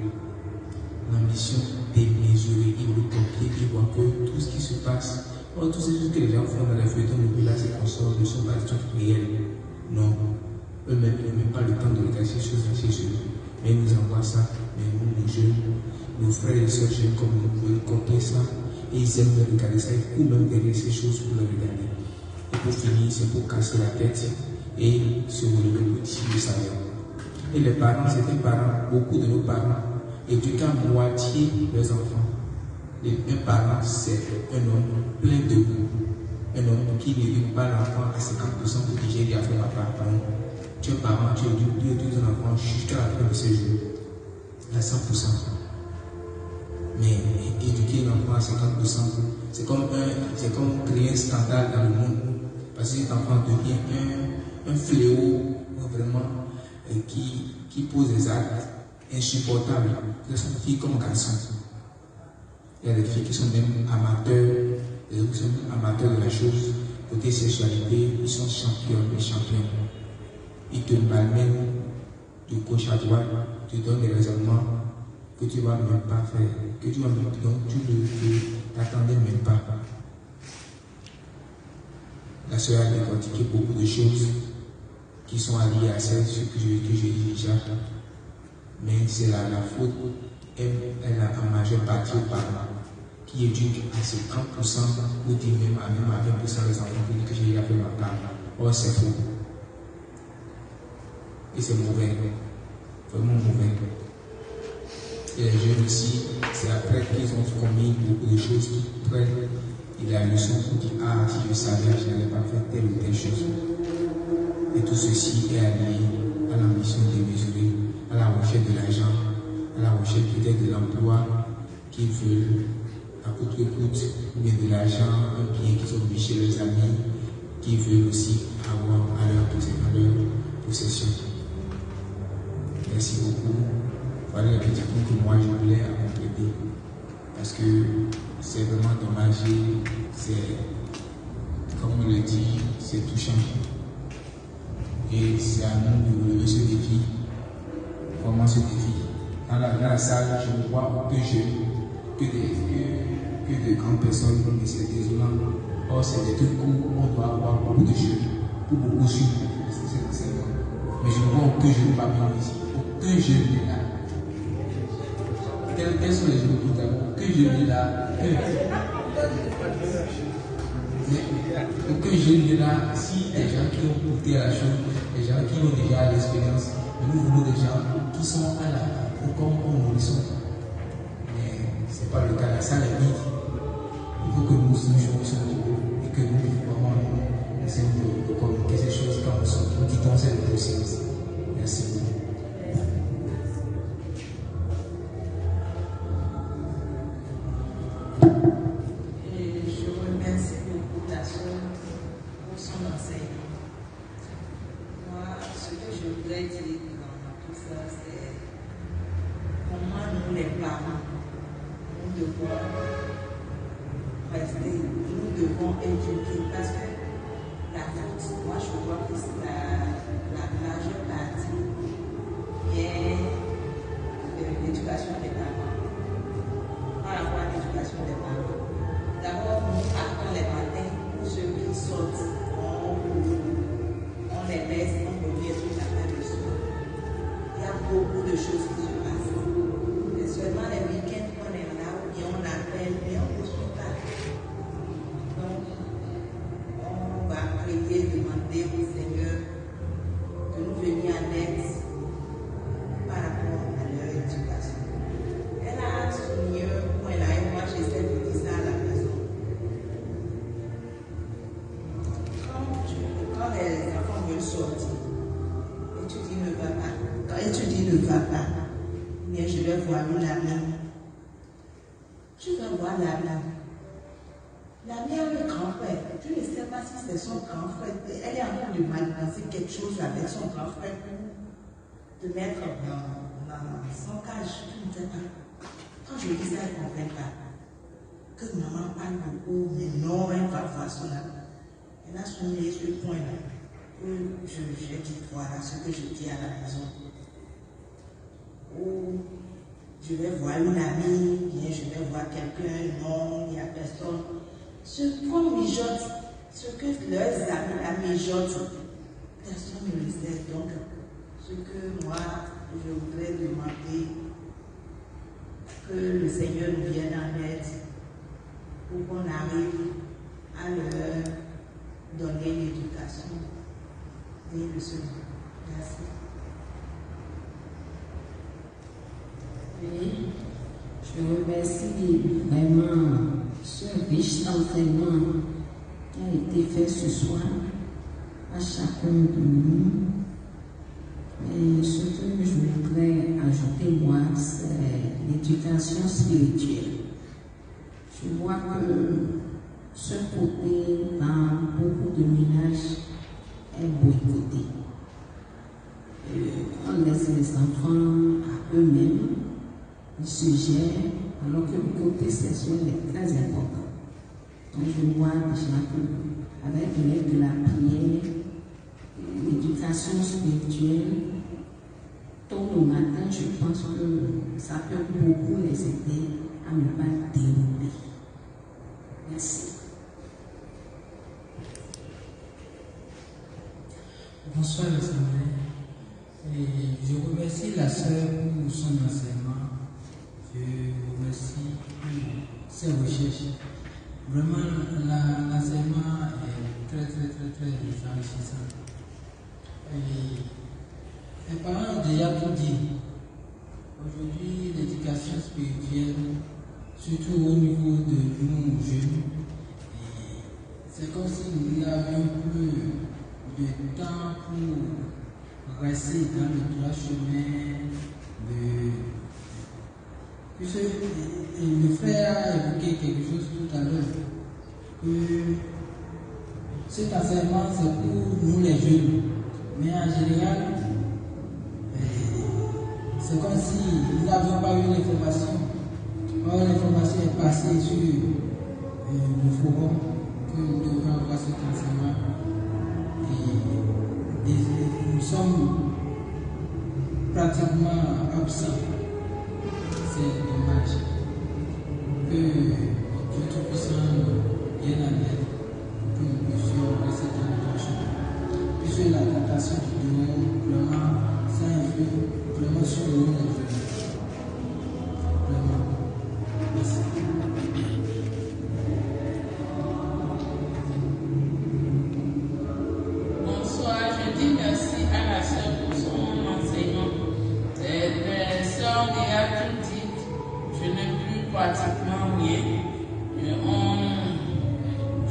L'ambition démesurée, ils veulent copier, ils voient que tout ce qui se passe, toutes ces choses que les gens font dans les feuilletons de novelas et consorts ne sont pas des trucs réels. Non. Eux-mêmes n'ont même pas le temps de regarder ces choses chez eux. Mais ils nous envoient ça. Mais nous, les jeunes, nos frères et sœurs jeunes comme nous, veulent copier ça. Et ils aiment regarder ça. Ils courent même derrière ces choses pour le regarder. Et pour finir, c'est pour casser la tête et se relever le petit de salaire. Et les parents, certains parents, beaucoup de nos parents, éduquent à moitié leurs enfants. Un parent, c'est un homme plein de goût. Un homme qui n'éduque pas l'enfant à 50% pour dire j'ai affaire à papa. Tu es parent, tu éduques ton enfant jusqu'à la fin de ses jours, à 100%. Mais éduquer l'enfant à 50%, c'est comme créer un scandale dans le monde. Parce que cet enfant devient un fléau vraiment qui pose des actes insupportables, que ce soit filles comme garçons. Il y a des filles qui sont même amateurs, des autres qui sont amateurs de la chose. Côté sexualité, ils sont champions. Ils te malmènent de gauche à droite, te donnent des raisonnements que tu ne vas même pas faire, que tu vas même, donc tu ne t'attendais même pas. La sœur a décortiqué beaucoup de choses qui sont alliées à celles que j'ai dit déjà. Mais c'est la faute, elle a en majeure partie aux parents qui éduquent à 50% ou dit même à 20% les enfants qui disent que j'ai fait ma part. Or c'est faux. Et c'est mauvais, vraiment mauvais. Et les jeunes aussi, c'est après qu'ils ont commis beaucoup de chose tout près de la leçon pour dire ah, si je savais, je n'allais pas faire telle ou telle chose. Et tout ceci est allié à l'ambition démesurée, à la recherche de l'argent, à la recherche peut-être de l'emploi qu'ils veulent à coûte que coûte, ou bien de l'argent, un bien qu'ils ont vu chez leurs amis, qu'ils veulent aussi avoir à leur possession. Merci beaucoup. Voilà le petit point que moi je voulais compléter. Parce que c'est vraiment dommage, c'est, comme on le dit, c'est touchant. Et c'est à nous de relever ce défi, vraiment ce défi. Dans la salle, je ne vois aucun jeune, que de grandes personnes, mais c'est désolant. Or, c'est des trucs où on doit avoir beaucoup de jeunes, pour beaucoup suivre. Mais je ne vois aucun jeune parmi nous ici. Aucun jeune n'est là. Quels sont les jeunes tout à l'heure? Aucun jeune n'est là. Aucun jeune n'est là. Si des gens qui ont goûté à la chose, des gens qui ont déjà l'expérience, nous voulons des gens qui sont à la comme nous le sommes. Mais ce n'est pas le cas. La salle est vide. Il faut que nous jouions sur nous et que nous vraiment essayons de communiquer ces choses quand nous sommes. Nous quittons cette possibilité. Merci beaucoup. Je remercie beaucoup la soeur pour son enseignement. Moi, ce que je voudrais dire dans tout ça, c'est comment nous, les parents, nous devons rester, nous devons éduquer parce que la faute, moi je vois que c'est la majeure partie est l'éducation des parents. Par rapport à l'éducation des parents. D'abord, nous partons les matins pour ceux qui sortent, on les laisse, on revient tout à fait le soir. Il y a beaucoup de choses qui se passent. Et seulement les week-ends qu'on est là, ou bien on appelle, mais on ne reçoit pas. Donc, on va prier, demander au Seigneur de nous venir en aide par rapport à leur éducation. Elle a souligné un point là, et moi j'essaie de dire ça à la maison. Quand les enfants veulent sortir, et tu dis ne va pas, quand tu dis ne va pas, mais je vais voir l'ami. Tu vas voir l'ami. L'ami a le grand frère. Tu ne sais pas si c'est son grand frère. Elle est en train de manipuler quelque chose avec son grand frère pour te mettre dans son cage. Tu ne sais pas. Quand je dis ça, elle ne comprend pas. Que maman parle beaucoup, mais non, elle va faire cela. Elle a souligné ce point-là. J'ai dit, voilà ce que je dis à la maison. Ou je vais voir une amie, bien je vais voir quelqu'un, non, il n'y a personne. Ce qu'on mijote, ce que leurs amis mijotent, personne ne le sait. Donc, ce que moi, je voudrais demander, que le Seigneur nous vienne en aide pour qu'on arrive à leur donner l'éducation et le second. Merci. Oui, je remercie vraiment ce riche enseignement qui a été fait ce soir à chacun de nous. Et ce que je voudrais ajouter, moi, c'est l'éducation spirituelle. Je vois que ce côté dans beaucoup de ménages est boycotté. On laisse les enfants à eux-mêmes, ils se gèrent, alors que le côté sexuel est très important. Donc je vois déjà qu'avec l'aide de la prière, l'éducation spirituelle, tôt le matin, je pense que ça peut beaucoup les aider à ne pas dérouler. Merci. Bonsoir l'Assemblée. Et je remercie la sœur pour son enseignement. Je remercie pour ses recherches. Vraiment, l'enseignement est très enrichissant. Et les parents ont déjà tout dit. Aujourd'hui, l'éducation spirituelle, surtout au niveau de nous jeunes. C'est comme si nous n'avions plus de temps pour rester dans le droit chemin. Puisque le frère a évoqué quelque chose tout à l'heure, que cet enseignement c'est pour nous les jeunes, mais en général, c'est comme si nous n'avions pas eu l'information. Or, l'information est passée sur le forum que nous devons avoir cet enseignement. Et nous sommes pratiquement absents. C'est dommage que Dieu Tout-Puissant vienne en aide pour que nous puissions rester dans notre chemin. Puisque la tentation du démon, vraiment, ça influe vraiment sur le monde. Vraiment. Merci. Bonsoir, je dis merci à la sœur pour son enseignement. La sœur déjà tout dit, je n'ai plus pratiquement rien.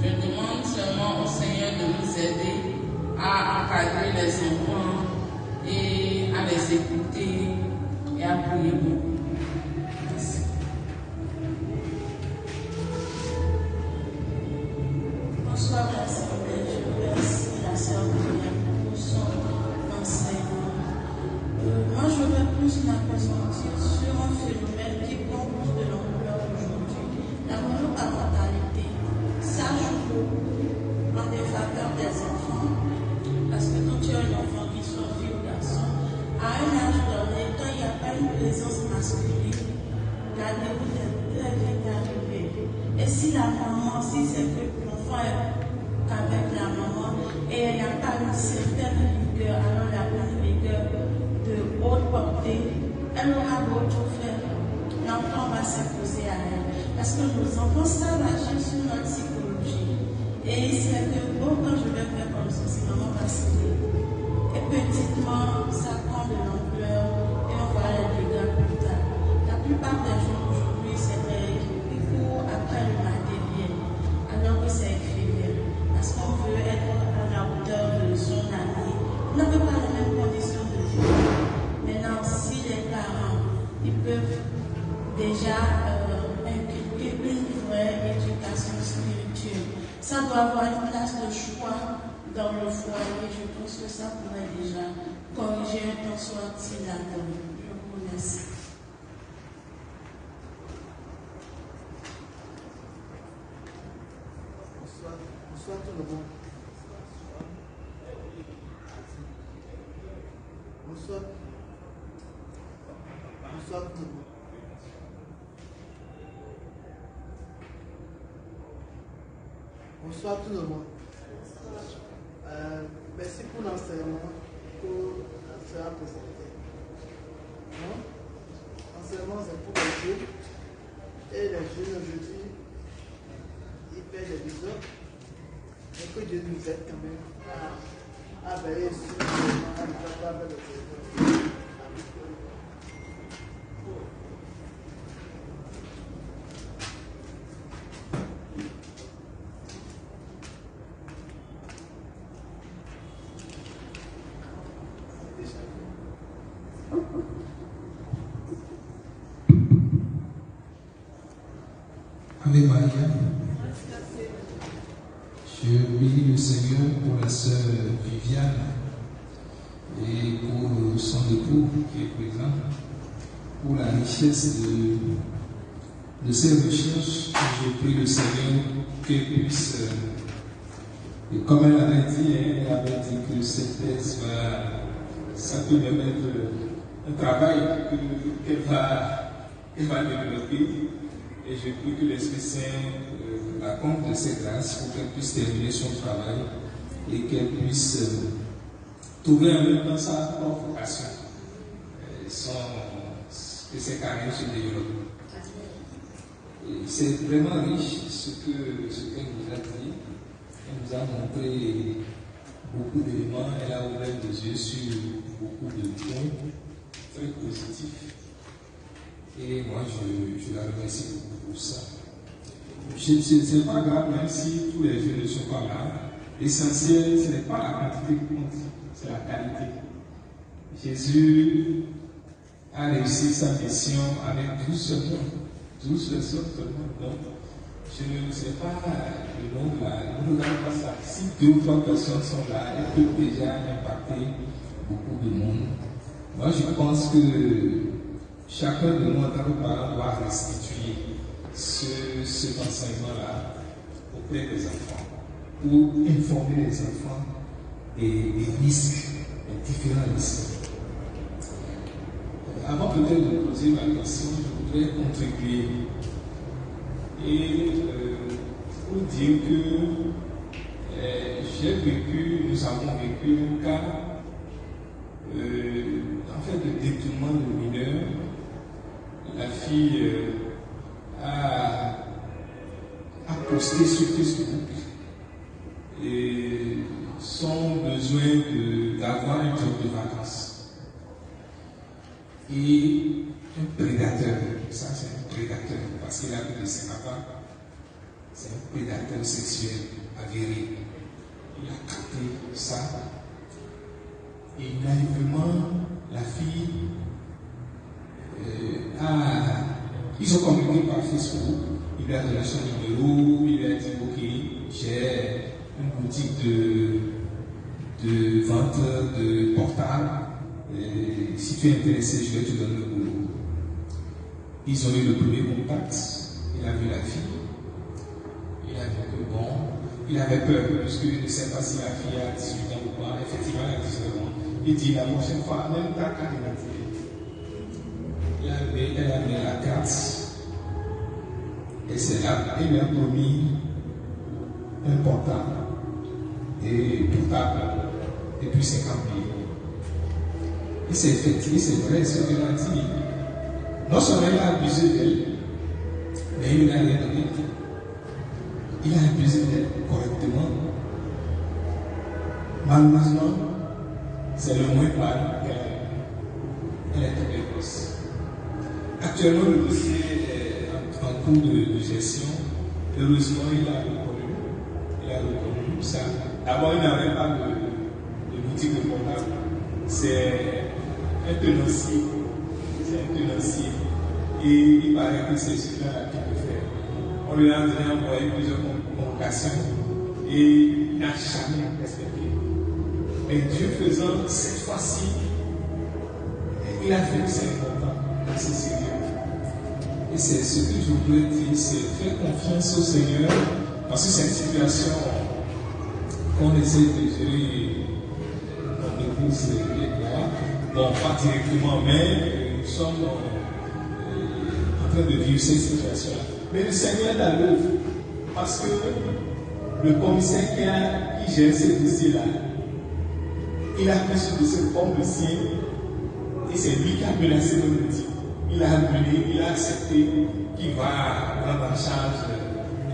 Je demande seulement au Seigneur de nous aider à encadrer les enfants et à les écouter et à prier beaucoup. Merci. Bonsoir, l'Assemblée. Je remercie la sœur Myriam pour son enseignement. Moi, je vais plus m'appesantir sur un phénomène qui prend plus de l'ampleur aujourd'hui. La monoparentalité, ça joue beaucoup en défaveur des enfants. Parce que quand tu as un enfant qui soit fille ou garçon, à un âge donné, quand il n'y a pas une présence masculine, la déroute est très vite arrivée. Et si la maman, si c'est que l'enfant est qu'avec la maman et elle n'a pas une certaine rigueur, alors elle a une rigueur de haute portée, elle aura beau tout faire, l'enfant va s'imposer à elle. Parce que nos enfants savent agir sur notre psychologie. Et c'est que, bon, quand je vais faire comme ça, c'est maman va céder. Et petitement, ça prend de l'ampleur et on voit les dégâts plus tard. La plupart des gens aujourd'hui, c'est vrai, ils courent après le matériel, alors que c'est éphémère. Parce qu'on veut être à la hauteur de son ami. On n'a pas les mêmes conditions de vie. Maintenant, si les parents, ils peuvent déjà inculquer une vraie éducation spirituelle, ça doit avoir une place de choix dans le foyer. Je pense que ça pourrait déjà corriger un temps soit-il la donne. Je vous remercie. Bonsoir tout le monde. Bonsoir. Bonsoir tout le monde. Bonsoir tout le monde. Merci pour l'enseignement que l'enseignement a présenté. L'enseignement c'est pour les jeunes. Et les jeunes aujourd'hui, ils paient des bisous. Et que Dieu nous aide quand même à veiller sur l'enseignement, à ne pas faire le téléphone. Ave Maria. Je bénis le Seigneur pour la sœur Viviane et pour son époux qui est présent, pour la richesse de ses recherches. Je prie le Seigneur qu'elle puisse, et comme elle avait dit, elle avait dit que cette thèse ça peut même être un travail qu'elle va développer. Et je prie que l'Esprit Saint la comble de ses grâces pour qu'elle puisse terminer son travail et qu'elle puisse trouver en même temps sa propre vocation. Que ses carrières se développent. C'est vraiment riche ce qu'elle nous a dit. Elle nous a montré beaucoup d'éléments. Elle a ouvert les yeux sur beaucoup de points très positifs. Et moi, je la remercie beaucoup pour ça. Ce n'est pas grave, même si tous les jeunes ne sont pas là. L'essentiel, ce n'est pas la quantité qui compte, c'est la qualité. Jésus a réussi sa mission avec 12 seulement. 12 personnes seulement. Donc, je ne sais pas le nombre là, ne regarde pas ça. Si 2 ou 3 personnes sont là, elles peuvent déjà impacter beaucoup de monde. Moi, je pense que chacun de nous, en tant que parent, doit restituer cet enseignement-là auprès des enfants, pour informer les enfants des risques, des différents risques. Avant peut-être de poser ma question, je voudrais contribuer et pour dire que nous avons vécu un cas en fait de détournement de mineurs. La fille a posté sur Facebook et son besoin d'avoir un job de vacances. Et un prédateur, ça c'est un prédateur, parce qu'il a vu de ses papas, c'est un prédateur sexuel avéré. Il a capté ça. Et naïvement, la fille ils ont communiqué par Facebook. Il lui a donné son numéro, il lui a dit ok, j'ai une boutique de vente de portables. Si tu es intéressé, je vais te donner le boulot. Ils ont eu le premier contact. Il a vu la fille. Il a dit que bon, il avait peur, puisqu'il ne sait pas si la fille a 18 ans ou pas. Effectivement, elle a 19 ans. Il dit la prochaine fois, même ta carte d'identité. Elle a mis la carte. Et c'est là, il lui a promis un portable et portable et puis 50 000. Et c'est effectivement, c'est vrai ce qu'elle a dit. Non seulement il a abusé d'elle, mais il n'a rien donné. Il a abusé d'elle correctement. Malheureusement, c'est le moins mal qu'elle a eu. Elle est tombée grosse. Actuellement, le dossier est en cours de gestion. Heureusement, il a reconnu ça. D'abord, il n'avait pas de boutique de portable. C'est un tenancier. Et il paraît que c'est celui-là qui peut faire. On lui a envoyé plusieurs convocations et il n'a jamais respecté. Mais Dieu faisant, cette fois-ci, il a fait que c'est important, c'est sérieux. Et c'est ce que je voulais dire, c'est faire confiance au Seigneur, parce que c'est une situation qu'on essaie de gérer dans l'église et moi. Bon, pas directement, mais nous sommes en train de vivre cette situation-là. Mais le Seigneur est à l'œuvre, parce que le commissaire qui gère ces dossiers-là, il a pris ce dossier comme le sien, et c'est lui qui a menacé le petit. Il a appelé, il a accepté qu'il va prendre en charge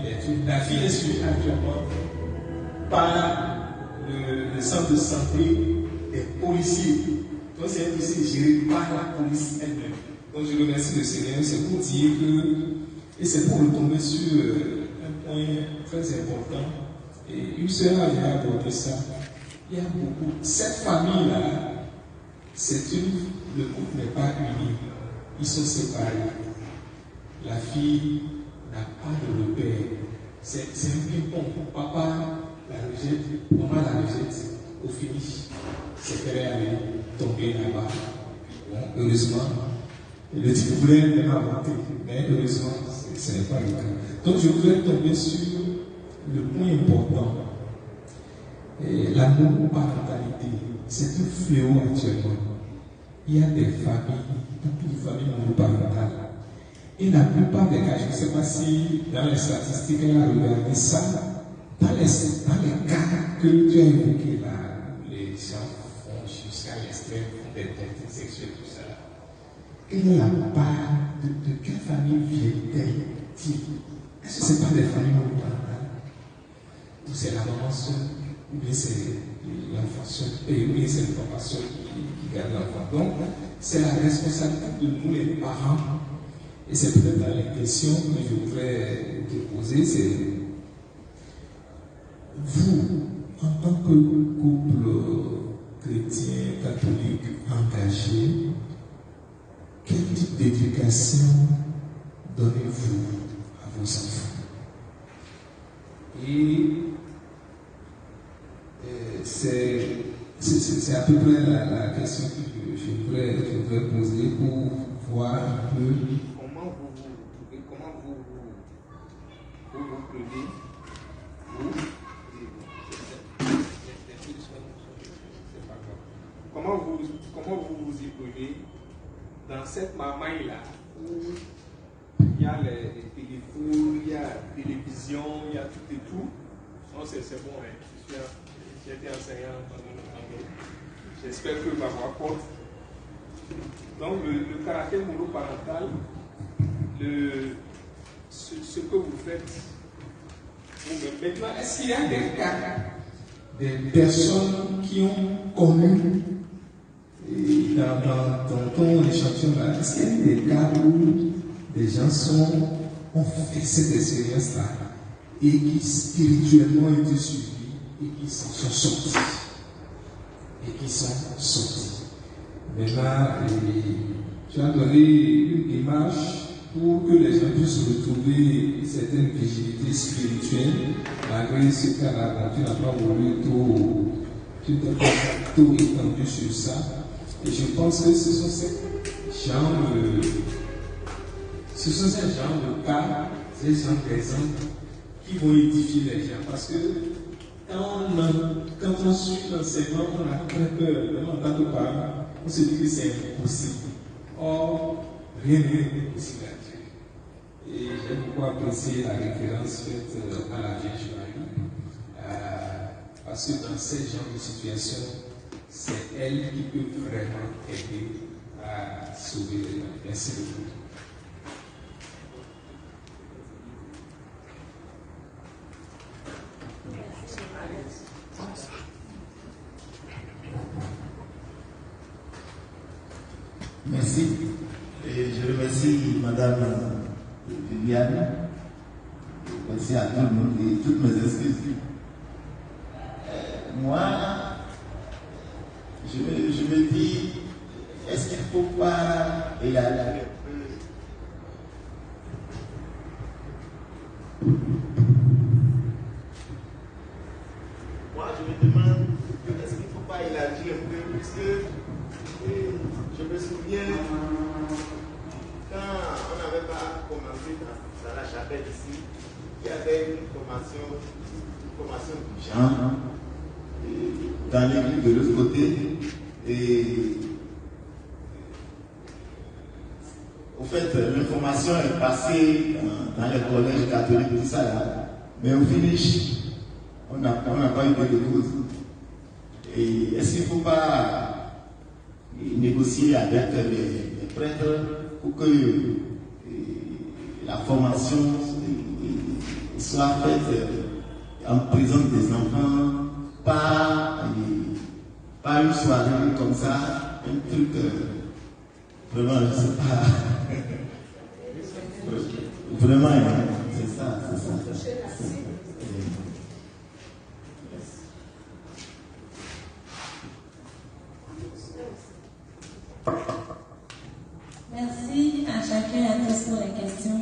les trucs. La fille est suivie actuellement par le centre de santé des policiers. Donc c'est un dossier géré par la police elle-même. Donc je remercie le Seigneur, c'est pour dire que, et c'est pour retomber sur un point très important. Et une sœur a abordé ça. Il y a beaucoup. Cette famille-là, le couple n'est pas uni. Ils sont séparés. La fille n'a pas de repère. C'est un ping-pong. Papa la rejette, maman la rejette. Au finish, c'est qu'elle est allée tomber là-bas. Bon, heureusement, le petit problème n'est pas monté. Mais heureusement, ce n'est pas le cas. Donc je voudrais tomber sur le point important. L'amour parentalité, c'est un fléau actuellement. Il y a des familles, beaucoup de familles monoparentales. Et la plupart des cas, je ne sais pas si dans les statistiques, elle a regardé ça, dans les cas que tu as évoqués là, les gens font jusqu'à l'extrême, font des têtes sexuelles, tout ça. Quelle est la part de quelle famille vient-elle? Est-ce que ce n'est pas des familles monoparentales? Ou c'est la maman seule? Ou bien c'est l'enfant seul? Ou bien c'est le papa seul qui garde l'enfant? Donc, c'est la responsabilité de nous les parents Et c'est peut-être la question que je voudrais te poser, c'est vous, en tant que couple chrétien, catholique, engagé, quel type d'éducation donnez-vous à vos enfants? Et c'est à peu près la question que je voudrais poser pour voir un peu comment vous prenez, comment vous vous y prenez dans cette marmaille-là où il y a les téléphones, il y a la télévision, il y a tout et tout. Non, c'est bon, hein. J'ai été enseignant en anglais. J'espère que ma voix porte. Donc, le caractère monoparental, ce que vous faites vous-même. Maintenant, est-ce qu'il y a des cas, des personnes qui ont connu, dans ton échantillon-là, est-ce qu'il y a des cas où des gens ont fait cette expérience-là et qui spirituellement ont été suivis et qui sont sortis? Maintenant, tu as donné une image pour que les gens puissent retrouver certaines vigilités spirituelles, malgré ce cas-là, tu n'as pas voulu tu t'es pas tout étendu sur ça. Et je pense que ce sont ces genres de cas, ces genres d'exemples qui vont édifier les gens. Parce que quand on suit l'enseignement, on a très peur. On entend de parler, on se dit que c'est impossible. Or, rien n'est possible à Dieu. Et j'ai beaucoup apprécié la référence faite à la Vierge Marie. Parce que dans ce genre de situation, c'est elle qui peut vraiment aider à sauver les gens. Merci beaucoup. Merci. Et je remercie Madame Viviane. Merci à tout le monde et toutes mes excuses. Moi, je me dis, est-ce qu'il ne faut pas élaborer un peu? Moi, je me demande, est-ce qu'il ne faut pas élargir un peu, puisque je me souviens quand on n'avait pas commencé dans la chapelle ici, il y avait une formation du genre dans l'église de l'autre côté. Et au fait, l'information est passée dans les collèges catholiques, tout ça là, mais au finish, on n'a pas eu de cause. Et est-ce qu'il ne faut pas négocier avec les prêtres pour que la formation soit faite en présence des enfants, pas une soirée comme ça, un truc vraiment, je ne sais pas. Vraiment, c'est ça. Merci à chacun et à tous pour les questions.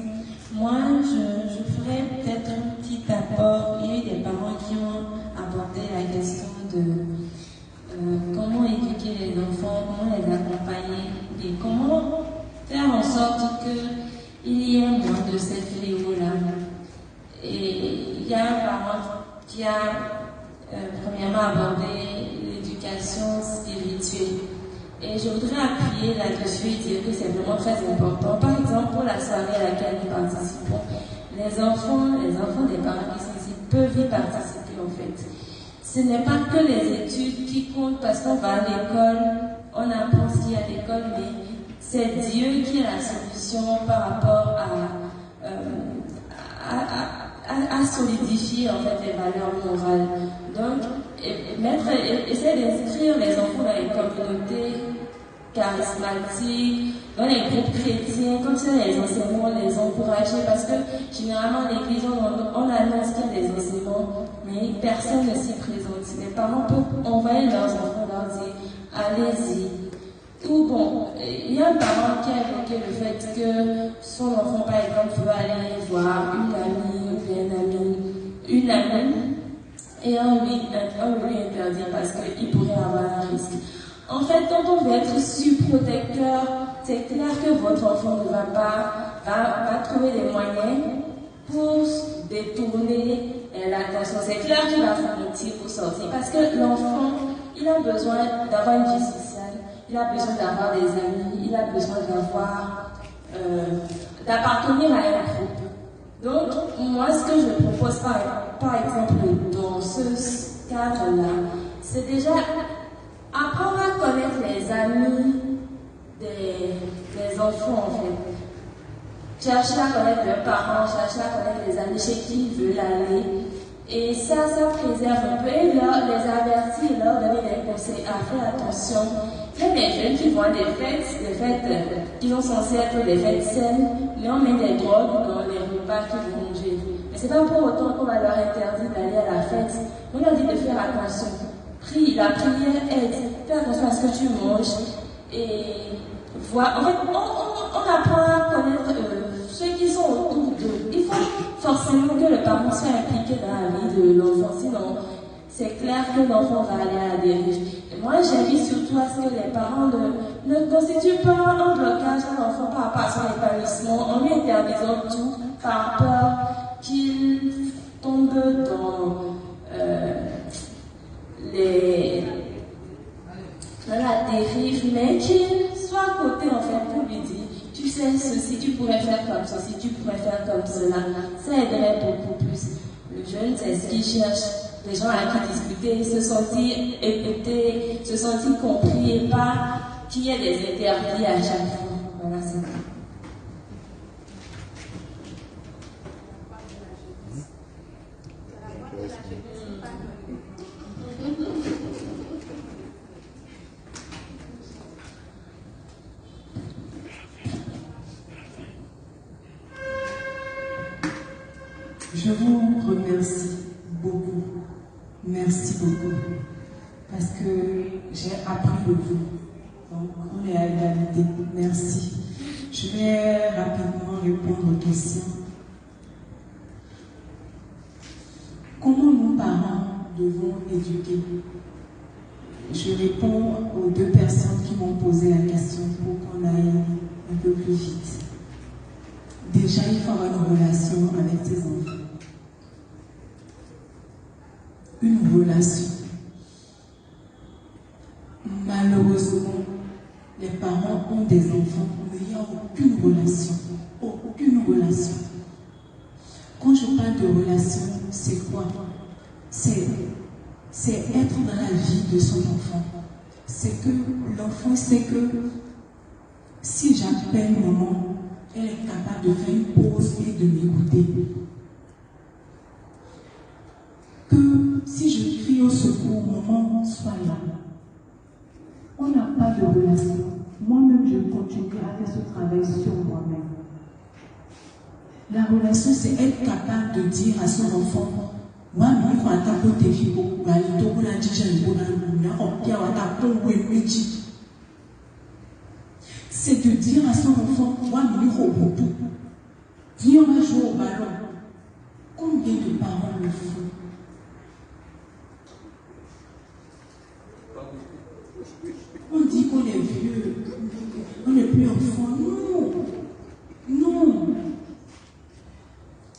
Moi, je ferai peut-être un petit apport. Il y a eu des parents qui ont abordé la question de comment éduquer les enfants, comment les accompagner et comment faire en sorte qu'il y ait moins de ces fléaux-là. Et il y a un parent qui a premièrement abordé l'éducation spirituelle. Et je voudrais appuyer là-dessus et dire que c'est vraiment très important. Par exemple, pour la soirée à laquelle nous participons, les enfants des parents qui sont ici peuvent y participer en fait. Ce n'est pas que les études qui comptent parce qu'on va à l'école, on apprend ce qu'il y a à l'école, mais c'est Dieu qui est la solution par rapport à solidifier en fait les valeurs morales. Donc, essayer d'inscrire les enfants dans les communautés charismatiques, dans les groupes chrétiens, comme ça les enseignements les encourager, parce que généralement l'église on annonce qu'il y a des enseignements, mais personne ne s'y présente. Les parents peuvent envoyer leurs enfants, leur dire allez-y. Ou bon, il y a un parent qui a évoqué le fait que son enfant par exemple veut aller voir une amie ou bien une amie, et on lui interdire parce qu'il pourrait avoir un risque. En fait, quand on veut être surprotecteur, c'est clair que votre enfant ne va trouver des moyens pour détourner l'attention. C'est clair qu'il va faire un tir pour sortir parce que l'enfant, il a besoin d'avoir une vie sociale, il a besoin d'avoir des amis, il a besoin d'appartenir à un groupe. Donc, moi, ce que je propose par exemple dans ce cadre-là, c'est déjà apprendre à connaître les amis des enfants, en fait. Chercher à connaître leurs parents, chercher à connaître les amis chez qui ils veulent aller. Et ça préserve un peu. Et leur les avertir, leur donner des conseils à faire attention. Il y a des jeunes qui vont à des fêtes qui sont censées être des fêtes saines, mais on met des drogues dans les repas qu'ils vont manger. Mais c'est pas pour autant qu'on va leur interdire d'aller à la fête. On leur dit de faire attention. La prière aide. Fais attention à ce que tu manges. Et voilà. En fait, on apprend à connaître ceux qui sont autour d'eux. Il faut forcément que le parent soit impliqué dans la vie de l'enfant. Sinon, c'est clair que l'enfant va aller à la dérive. Et moi, j'invite surtout à ce que les parents ne constituent pas un blocage à l'enfant par rapport à son épanouissement en lui interdisant tout par peur qu'il tombe dans la dérive, mais qu'il soit à côté en fait pour lui dire tu sais ceci, tu pourrais faire comme ceci, tu pourrais faire comme cela. Ça aiderait beaucoup plus. Le jeune, c'est ce qu'il cherche. Les gens à qui discuter, se sentir écoutés, se sentir compris et pas qu'il y ait des interdits à chaque fois. Voilà, c'est ça. Je vous remercie beaucoup. Merci beaucoup. Parce que j'ai appris de vous. Donc, on est à égalité. Merci. Je vais rapidement répondre aux questions. Comment nous, parents, devons éduquer? Je réponds aux deux personnes qui m'ont posé la question pour qu'on aille un peu plus vite. Déjà, il faut avoir une relation avec ses enfants. Une relation. Malheureusement, les parents ont des enfants, mais il n'y a aucune relation. Aucune relation. Quand je parle de relation, c'est quoi? C'est être dans la vie de son enfant. C'est que l'enfant sait que si j'appelle maman, elle est capable de faire une pause et de m'écouter. Que si je crie au secours, maman soit là. On n'a pas de relation. Moi-même, je continue à faire ce travail sur moi-même. La relation, c'est être capable de dire à son enfant, c'est de dire à son enfant, viens, on va jouer au ballon. Combien de parents le font? On dit qu'on est vieux, on n'est plus enfant.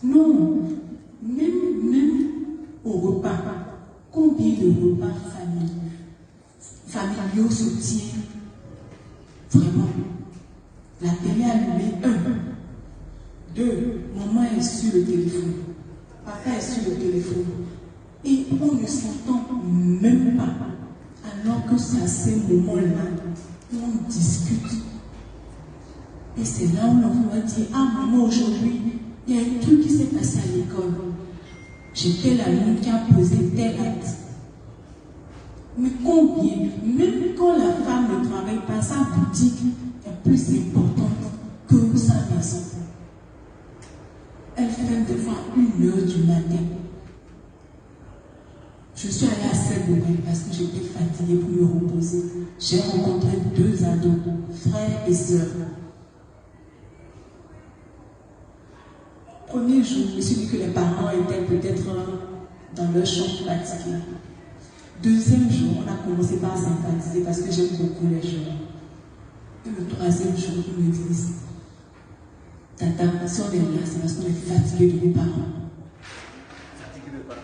Non. Même au repas, combien de repas familiaux se tiennent? Vraiment. La télé allumée, 1. 2. Maman est sur le téléphone. Papa est sur le téléphone. Et on ne s'entend même pas. Alors que c'est à ces moments-là on discute. Et c'est là où l'enfant va dire, ah maman, aujourd'hui, il y a un truc qui s'est passé à l'école. J'ai tel ami qui a posé tel acte. Mais combien, même quand la femme ne travaille pas, sa boutique est plus importante que sa maison. Elle ferme des fois à 1h du matin. Je suis allée à Saint-Denis parce que j'étais fatiguée pour me reposer. J'ai rencontré 2 ados, frères et sœurs. Premier jour, je me suis dit que les parents étaient peut-être dans leur chambre fatigués. Deuxième jour, on a commencé par sympathiser parce que j'aime beaucoup les gens. Et le troisième jour, ils me disent, Tata, si on est là, c'est parce qu'on est fatigué de nos parents. Fatigué de quoi?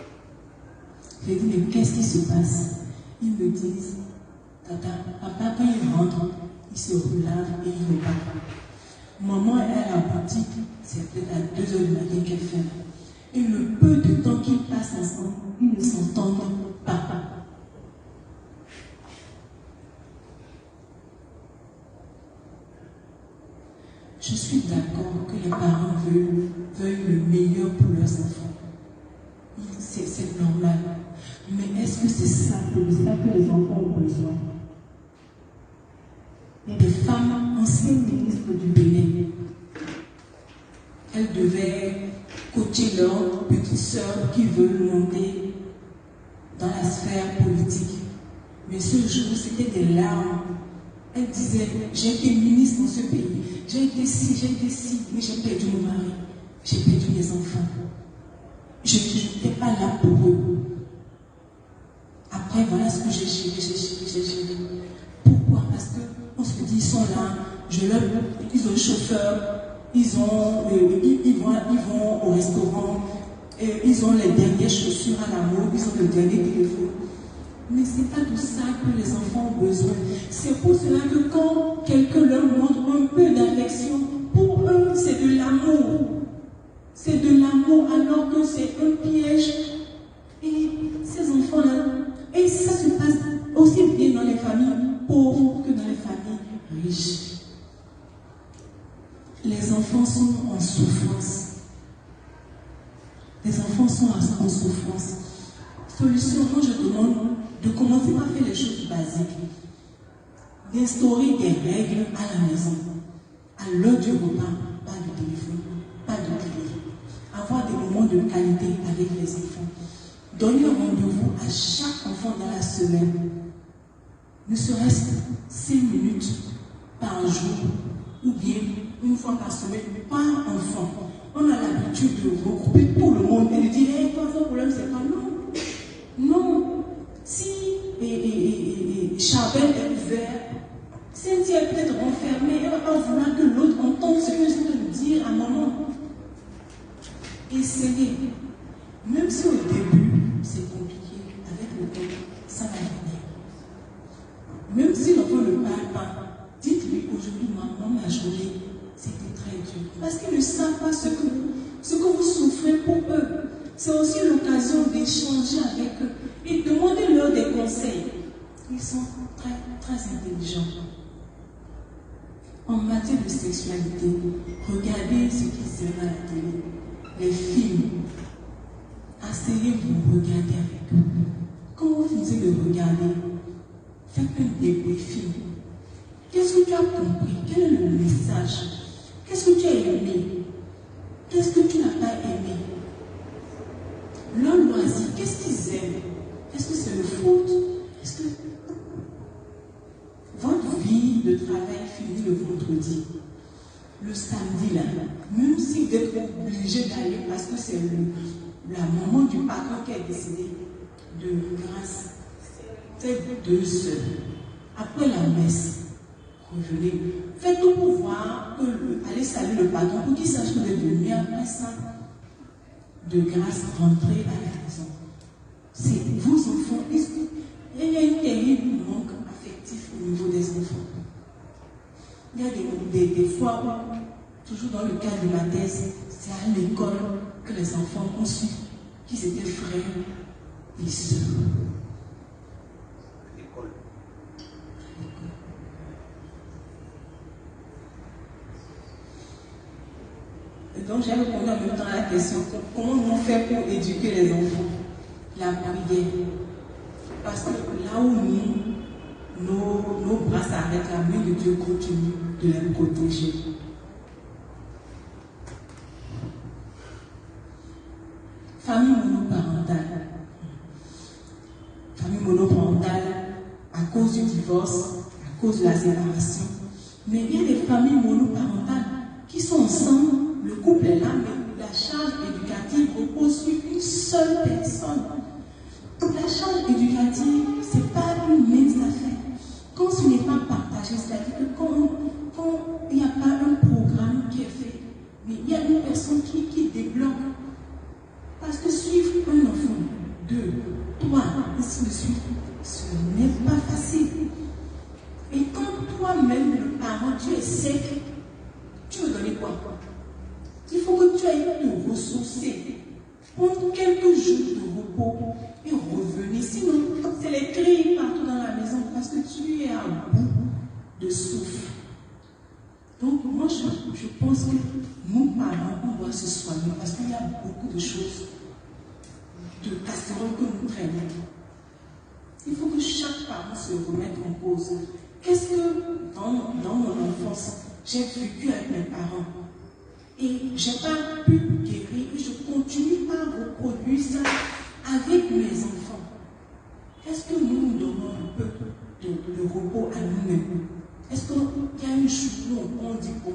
J'ai dit, mais qu'est-ce qui se passe? Ils me disent, Tata, papa, quand il rentre, il se relave et il repart. Maman est à la boutique, c'est peut-être à 2h du matin qu'elle fait. Et le peu de temps qu'ils passent ensemble, ils ne s'entendent pas. Je suis d'accord que les parents veuillent le meilleur pour leurs enfants. C'est normal. Mais est-ce que c'est ça que les enfants ont besoin? Il y a des femmes anciennes ministres du Bénin. Elles devaient coacher leurs petites sœurs qui veulent monter dans la sphère politique. Mais ce jour, c'était des larmes. Elle disait, j'ai été ministre dans ce pays, j'ai été ci, mais j'ai perdu mon mari, j'ai perdu mes enfants. Je n'étais pas là pour eux. Après, voilà ce que j'ai géré. Pourquoi? Parce qu'on se dit, ils sont là, ils ont un chauffeur, ils vont au restaurant, ils ont les dernières chaussures à la mode, ils ont le dernier téléphone. Mais ce n'est pas de ça que les enfants ont besoin. C'est pour cela que quand quelqu'un leur montre un peu d'affection, pour eux, c'est de l'amour. C'est de l'amour alors que c'est un piège. Et ces enfants-là, et ça se passe aussi bien dans les familles pauvres que dans les familles riches. Les enfants sont en souffrance. Les enfants sont en souffrance. Solution, moi je demande de commencer par faire les choses basiques. D'instaurer des règles à la maison. À l'heure du repas, pas de téléphone, pas de télé. Avoir des moments de qualité avec les enfants. Donner rendez-vous à chaque enfant dans la semaine. Ne serait-ce 5 minutes par jour ou bien une fois par semaine par enfant. On a l'habitude de regrouper tout le monde et de dire hey, toi, ton problème, c'est pas non. Non. Si Charbel est ouvert, Cynthia est peut-être renfermée, elle va pas vouloir que l'autre entende ce que je vais lui dire à maman. Essayez. Même si au début, c'est compliqué, avec le temps, ça va venir. Même si l'enfant ne parle pas, dites-lui aujourd'hui, maman, ma journée, c'était très dur. Parce qu'ils ne savent pas ce que vous souffrez pour eux. C'est aussi l'occasion d'échanger avec eux et demandez-leur des conseils. Ils sont très, très intelligents. En matière de sexualité, regardez ce qui se fait à la télé, les films. Asseyez-vous, regardez avec eux. Quand vous finissez de regarder, faites un débriefing. Qu'est-ce que tu as compris? Quel est le message? Qu'est-ce que tu as aimé? Qu'est-ce que tu n'as pas aimé? Leur loisir, qu'est-ce qu'ils aiment? Est-ce que c'est le foot? Est-ce que votre vie de travail finit le vendredi? Le samedi, là, même si vous êtes obligé d'aller parce que c'est la maman du patron qui a décidé de grâce, faites 2 sœurs. Après la messe, revenez. Faites tout pour voir allez saluer le patron pour qu'il sache que vous êtes venu après ça. De grâce, rentrer à la maison. C'est vos enfants. Il y a un terrible manque affectif au niveau des enfants. Il y a des fois où, toujours dans le cadre de ma thèse, c'est à l'école que les enfants ont su qu'ils étaient frères et sœurs. L'école. Donc j'ai répondu en même temps à la question comment on fait pour éduquer les enfants? La prière. Parce que là où nos bras s'arrêtent, la main de Dieu continue de les protéger. Famille monoparentale. Famille monoparentale à cause du divorce, à cause de la séparation. Mais il y a des familles monoparentales qui sont ensemble, le couple est là, mais la charge éducative repose sur une seule personne. Donc la charge éducative, ce n'est pas une mince affaire. Quand ce n'est pas partagé, c'est-à-dire que quand il n'y a pas un programme qui est fait, mais il y a une personne qui débloque. Parce que suivre un enfant, 2, 3, ainsi de suite, ce n'est pas facile. Et quand toi-même, le parent, tu es sec, tu veux donner quoi? Il faut que tu ailles te ressourcer, prendre quelques jours de repos et revenir. Sinon, c'est les cris partout dans la maison parce que tu es à bout de souffle. Donc, moi, je pense que nous, parents, on doit se soigner parce qu'il y a beaucoup de choses, de casseroles que nous traînons. Il faut que chaque parent se remette en cause. Qu'est-ce que, dans mon enfance, j'ai vécu avec mes parents et je n'ai pas pu guérir et je continue à reproduire ça avec mes enfants. Est-ce que nous nous donnons un peu de repos à nous-mêmes? Est-ce qu'il y a une chose où on dit, bon,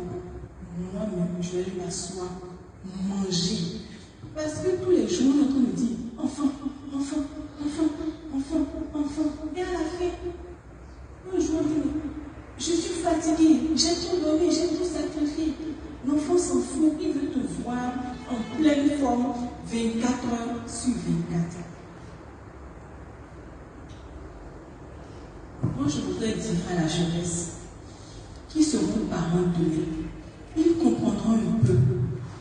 moi-même, je vais aller m'asseoir, manger? Parce que tous les jours, on est en train de dire, enfant, enfant, enfant, enfant, enfant. Et à la fin, un jour, on dit, je suis fatiguée, j'ai tout donné, j'ai tout sacrifié. L'enfant s'en fout, il veut te voir en pleine forme 24 heures sur 24. Moi, je voudrais dire à la jeunesse qui seront parents demain, ils comprendront un peu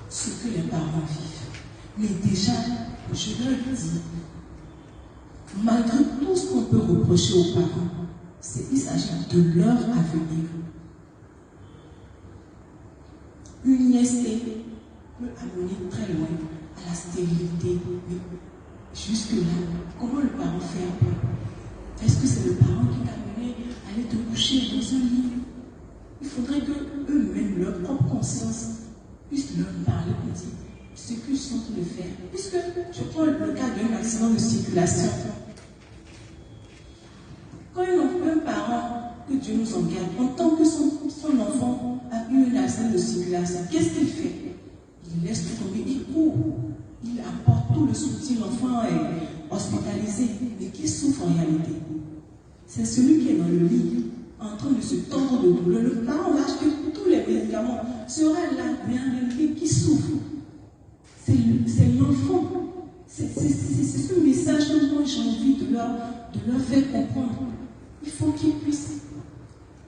ce que les parents vivent. Mais déjà, je leur dis, malgré tout ce qu'on peut reprocher aux parents, il s'agit de leur avenir. Une nièceté peut amener très loin à la stérilité. Mais jusque-là, comment le parent fait après? Est-ce que c'est le parent qui t'a amené à aller te coucher dans un lit? Il faudrait qu'eux-mêmes, leur propre conscience, puissent leur parler et dire ce qu'ils sont en train de faire. Puisque je prends le cas d'un accident de circulation. Quand un parent, que Dieu nous en garde, entend que son enfant a eu un accident de circulation, qu'est-ce qu'il fait? Il laisse tout tomber, il court, il apporte tout le soutien, l'enfant est hospitalisé, mais qui souffre en réalité? C'est celui qui est dans le lit, en train de se tordre de douleur. Le parent va acheter tous les médicaments, sera là, mais en réalité, qui souffre? C'est l'enfant. C'est ce message que moi j'ai envie de leur faire comprendre. Il faut qu'ils puissent,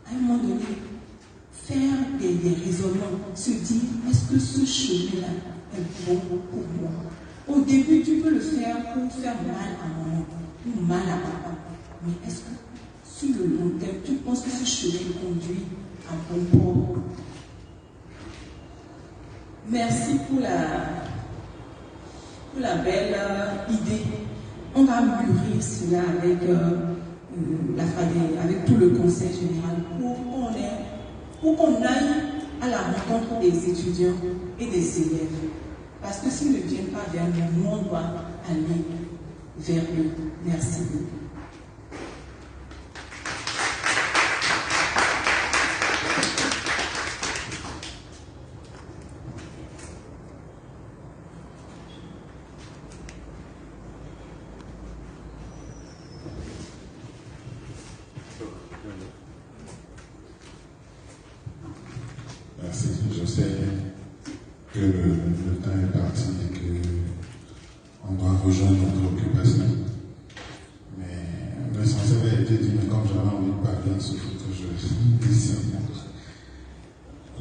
à un moment donné, faire des raisonnements, se dire, est-ce que ce chemin-là est bon pour moi? Au début, tu peux le faire pour faire mal à maman ou mal à papa. Mais est-ce que, sur le long terme, tu penses que ce chemin conduit à bon port? Merci pour la belle idée. On va mûrir cela avec la FADE, avec tout le conseil général, pour qu'on aille à la rencontre des étudiants et des élèves. Parce que s'ils ne viennent pas vers nous, nous on doit aller vers eux. Merci beaucoup. Merci. Je sais que le temps est parti et qu'on doit rejoindre notre occupation. Mais l'essentiel a été dit, mais comme j'avais envie de parler, il faut que je dise un mot.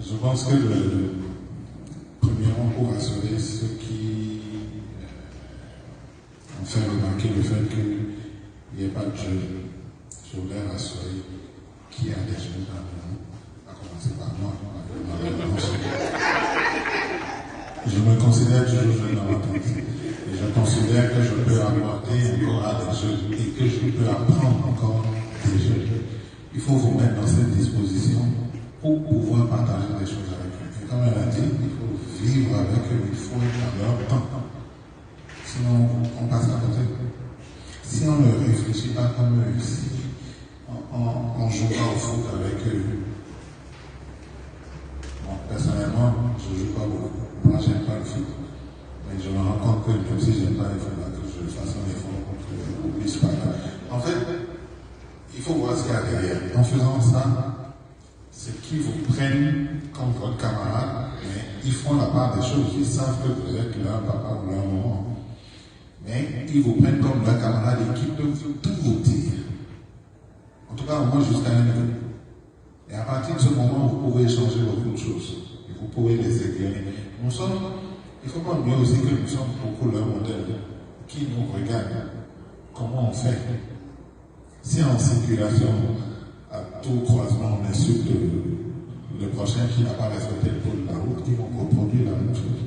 Je pense que premièrement, pour rassurer ceux qui ont fait remarquer le fait qu'il n'y ait pas de jeu, je voulais rassurer qui a des jeux dans le monde, à commencer par moi. Je me considère toujours jeune dans ma tête. je considère que je peux apporter encore à des jeunes et que je peux apprendre encore des jeunes. Il faut vous mettre dans cette disposition pour pouvoir partager des choses avec eux. Et comme elle a dit, il faut vivre avec eux, il faut être dans leur temps. Sinon, on passe à côté. Si on ne réfléchit pas comme eux, si on ne joue pas au foot avec eux, bon, personnellement, je ne joue pas beaucoup. Moi, je n'aime pas le foot. Mais je me rends compte que même si je n'aime pas les foot, que je fasse un effort pour que je ne puisse pas. En fait, il faut voir ce qu'il y a derrière. En faisant ça, c'est qu'ils vous prennent comme votre camarade, mais ils font la part des choses. Ils savent que vous êtes leur papa ou leur maman. Mais ils vous prennent comme leur camarade et qui peuvent tout vous dire. En tout cas, au moins jusqu'à un niveau. Et à partir de ce moment, vous pouvez changer beaucoup de choses. Et vous pouvez les éclairer. Il ne faut pas oublier aussi que nous sommes beaucoup leur modèle qui nous regarde. Comment on fait? Si en circulation, à tout croisement, on insulte le prochain qui n'a pas respecté le pôle de la route, ils vont reproduire la même chose.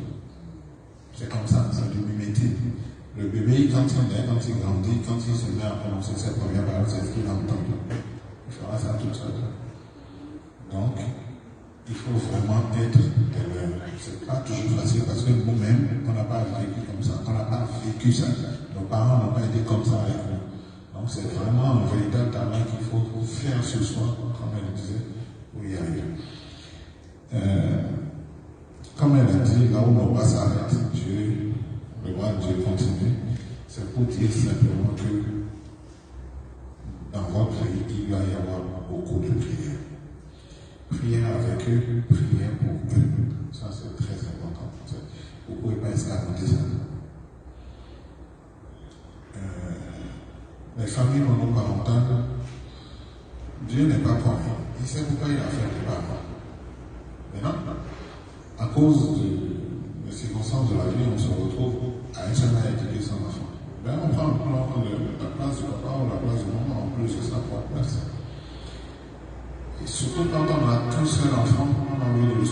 C'est comme ça, c'est du mimétisme. Le bébé, quand il naît, quand il grandit, quand il se met à prononcer ses premières paroles, c'est ce qu'il entend. Il fera ça tout seul. Donc, il faut vraiment être élève. C'est pas toujours facile parce que nous-mêmes, on n'a pas vécu comme ça. On n'a pas vécu ça. Nos parents n'ont pas été comme ça avec nous. Donc, c'est vraiment un véritable talent qu'il faut faire ce soir, comme elle disait, pour y arriver. Comme elle a dit, là où nos pas s'arrêtent, Dieu, le roi de Dieu continue. C'est pour dire simplement que dans votre pays, il va y avoir beaucoup de prières. Prière avec eux, prière pour eux. Ça, c'est très important. Vous ne pouvez pas escamoter ça. Les familles monoparentales, Dieu n'est pas pour rien. Il sait pourquoi il a fait les parents. Mais non, à cause des circonstances de la vie, on se retrouve à un seul à éduquer son enfant. Ben, on prend la place du papa ou la place du maman, en plus de sa propre place. Et surtout quand on a tout seul enfant, on a envie de le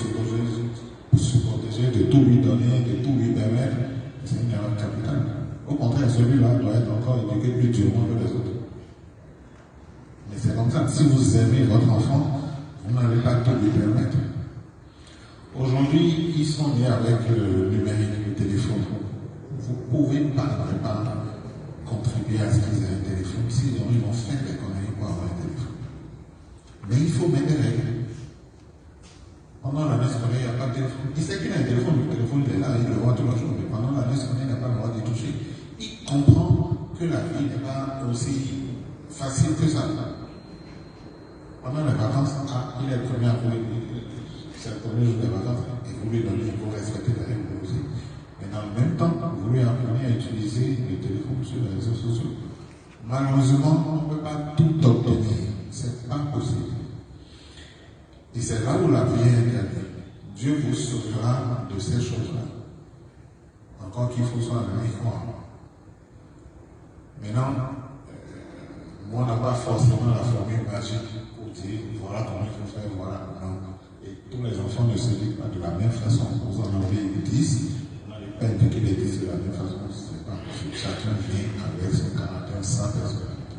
protéger, de tout lui donner, de tout lui permettre. C'est une erreur capitale. Au contraire, celui-là doit être encore éduqué plus durement que les autres. Mais c'est comme ça. Si vous aimez votre enfant, vous n'allez pas tout lui permettre. Aujourd'hui, ils sont nés avec le numérique, le téléphone. Vous pouvez pas contribuer à ce qu'ils aient un téléphone. Sinon, ils vont faire des conneries pour avoir un téléphone. Mais il faut mettre des règles. Pendant l'année scolaire, il n'y a pas de téléphone. Il sait qu'il a un téléphone, le téléphone il est là, il le voit tous les jours. Mais pendant l'année scolaire, il n'a pas le droit d'y toucher. Il comprend que la vie n'est pas aussi facile que ça. Pendant les vacances, il est le premier à vous. C'est le premier jour des vacances. Et vous lui donnez, il faut respecter les règles aussi. Mais dans le même temps, vous lui apprenez à utiliser le téléphone sur les réseaux sociaux. Malheureusement, on ne peut pas tout obtenir. C'est pas possible. Et c'est là où la vie est interdite. Dieu vous sauvera de ces choses-là. Encore qu'il faut soit y croire. Maintenant, moi, on n'a pas forcément la formule magique pour dire voilà comment il faut faire, voilà comment. Et tous les enfants ne se disent pas de la même façon. Vous en avez 10, on a les peines qu'ils les disent de la même façon. C'est pas possible. Chacun vient avec son caractère, sa personnalité.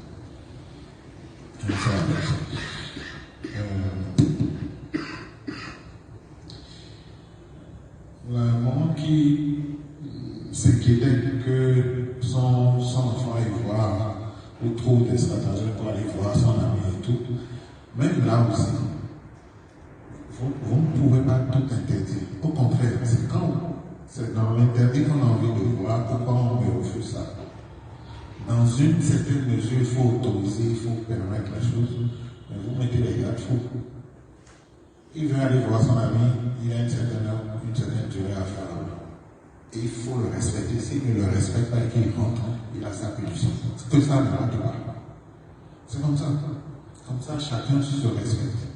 La maman qui s'inquiétait que son enfant aille voir ou trouve des stratagèmes pour aller voir son ami et tout, même là aussi, vous ne pouvez pas tout interdire. Au contraire, c'est dans l'interdit qu'on a envie de voir pourquoi on me refuse ça. Dans une certaine mesure, il faut autoriser, il faut permettre la chose, mais vous mettez les garde-fous. Il veut aller voir son ami, il a une certaine durée à faire. Et il faut le respecter. S'il ne le respecte pas et qu'il rentre, il a sa punition. C'est que ça ne va pas. C'est comme ça. Comme ça, chacun se respecte.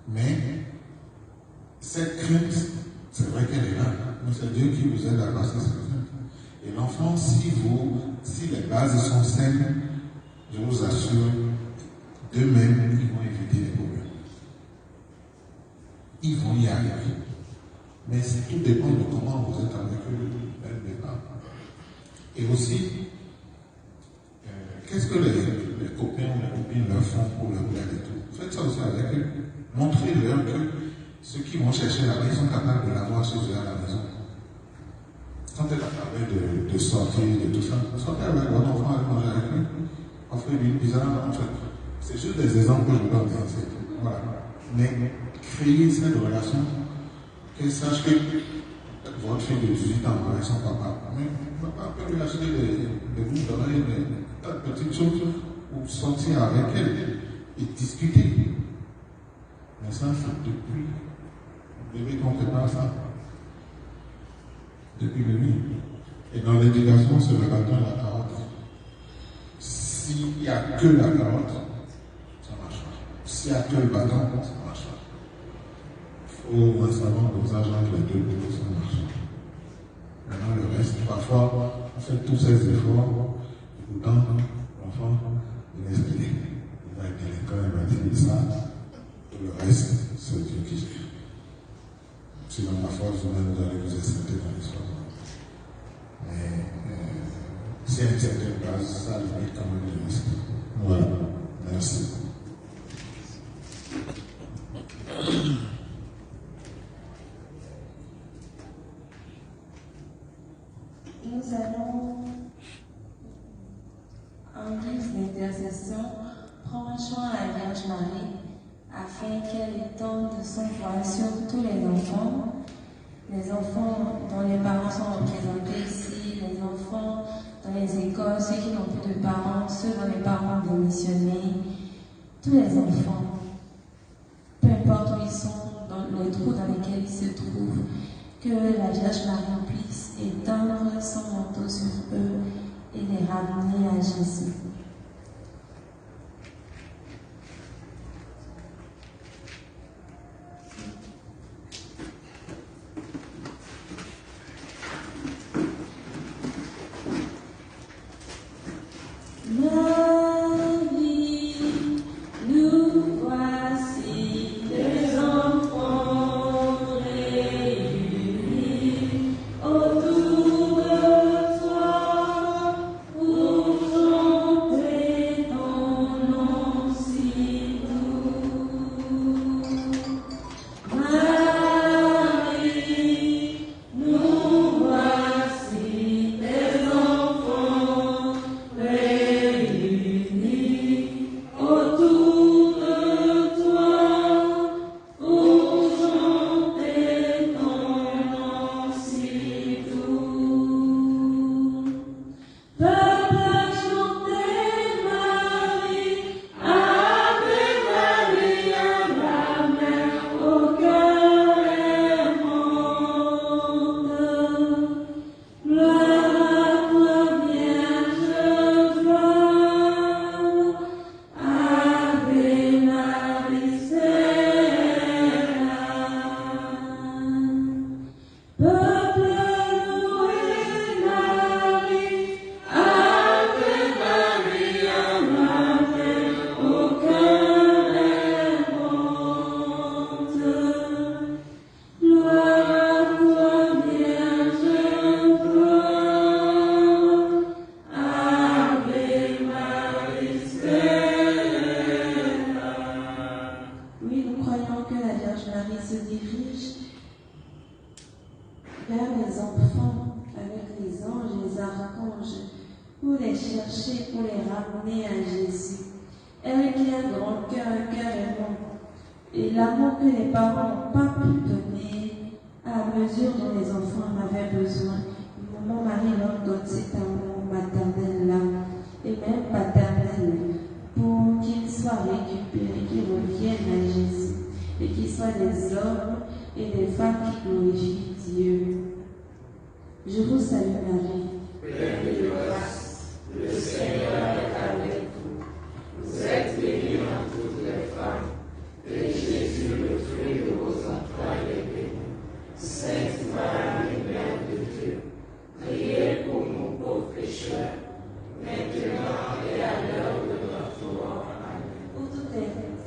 Mais cette crainte, c'est vrai qu'elle est là. Mais c'est Dieu qui vous aide à passer cette crainte. Et l'enfant, si les bases sont saines, je vous assure, d'eux-mêmes, ils vont éviter les problèmes. Ils vont y arriver. Mais tout dépend de comment vous êtes avec eux dès le départ. Et aussi, qu'est-ce que les copains ou les copines leur font pour leur plaire et tout. Faites ça aussi avec eux. Montrez-leur que ceux qui vont chercher là-bas, ils sont capables de l'avoir chez eux à la maison. Quand elle a parlé de sortir, de tout ça, sortez avec votre enfant, allez manger avec lui. Offrez-lui une pizza, c'est juste des exemples que je vous donne. Voilà. Mais créer cette relation, qu'elle sache que votre fille de 18 ans avec son papa, mais papa peut lui acheter des bouts d'oreilles, des tas de petites choses, ou sortir avec elle et discuter. Mais ça, c'est depuis bébé qu'on prépare ça. Depuis le nuit. Et dans l'éducation, c'est le bâton et la carotte. S'il n'y a que la carotte, ça ne marche pas. S'il n'y a que le bâton, ça ne marche pas. Il faut un savant dosage entre les deux pour que ça marche. Maintenant, le reste, parfois, on fait tous ces efforts, écoutant l'enfant, il est expliqué. Il va être délinquant, il va dire ça. Tout le reste, c'est Dieu qui gère. Sinon, la force humaine, vous allez vous accepter dans l'histoire. Mais si à une certaine base, ça limite quand même le risque. Voilà. Merci. Nous allons, en guise d'intercession, prendre soin à la Vierge Marie afin qu'elle étende son voile sur tous les enfants dont les parents sont représentés ici, les enfants dans les écoles, ceux qui n'ont plus de parents, ceux dont les parents ont démissionné, tous les enfants, peu importe où ils sont, dans les trous dans lesquels ils se trouvent, que la Vierge Marie puisse étendre son manteau sur eux et les ramener à Jésus.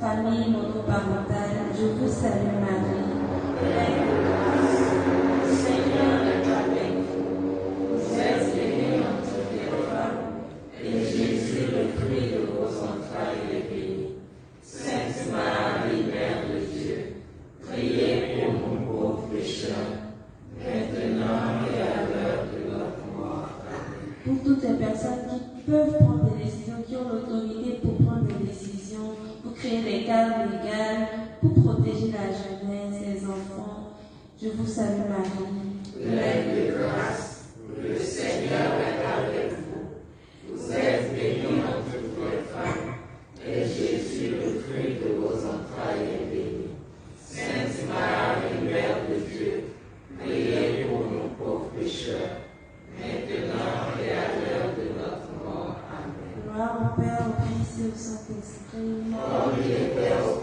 Famille monoparentale, je vous salue Marie, pleine de grâce. pour toutes les personnes qui peuvent prendre des décisions, qui ont l'autorité pour prendre des décisions, pour créer des cadres légaux, pour protéger la jeunesse, les enfants. Je vous salue Marie. Pleine de grâce, le Seigneur est avec vous. Vous êtes bénie entre toutes les femmes, et Jésus, le fruit de vos entrailles, est béni. Sainte Marie, Mère de Dieu, priez pour nous pauvres pécheurs, maintenant et à l'heure de notre mort. Amen. Gloire au Père, au Fils et au Saint-Esprit. Comme il était au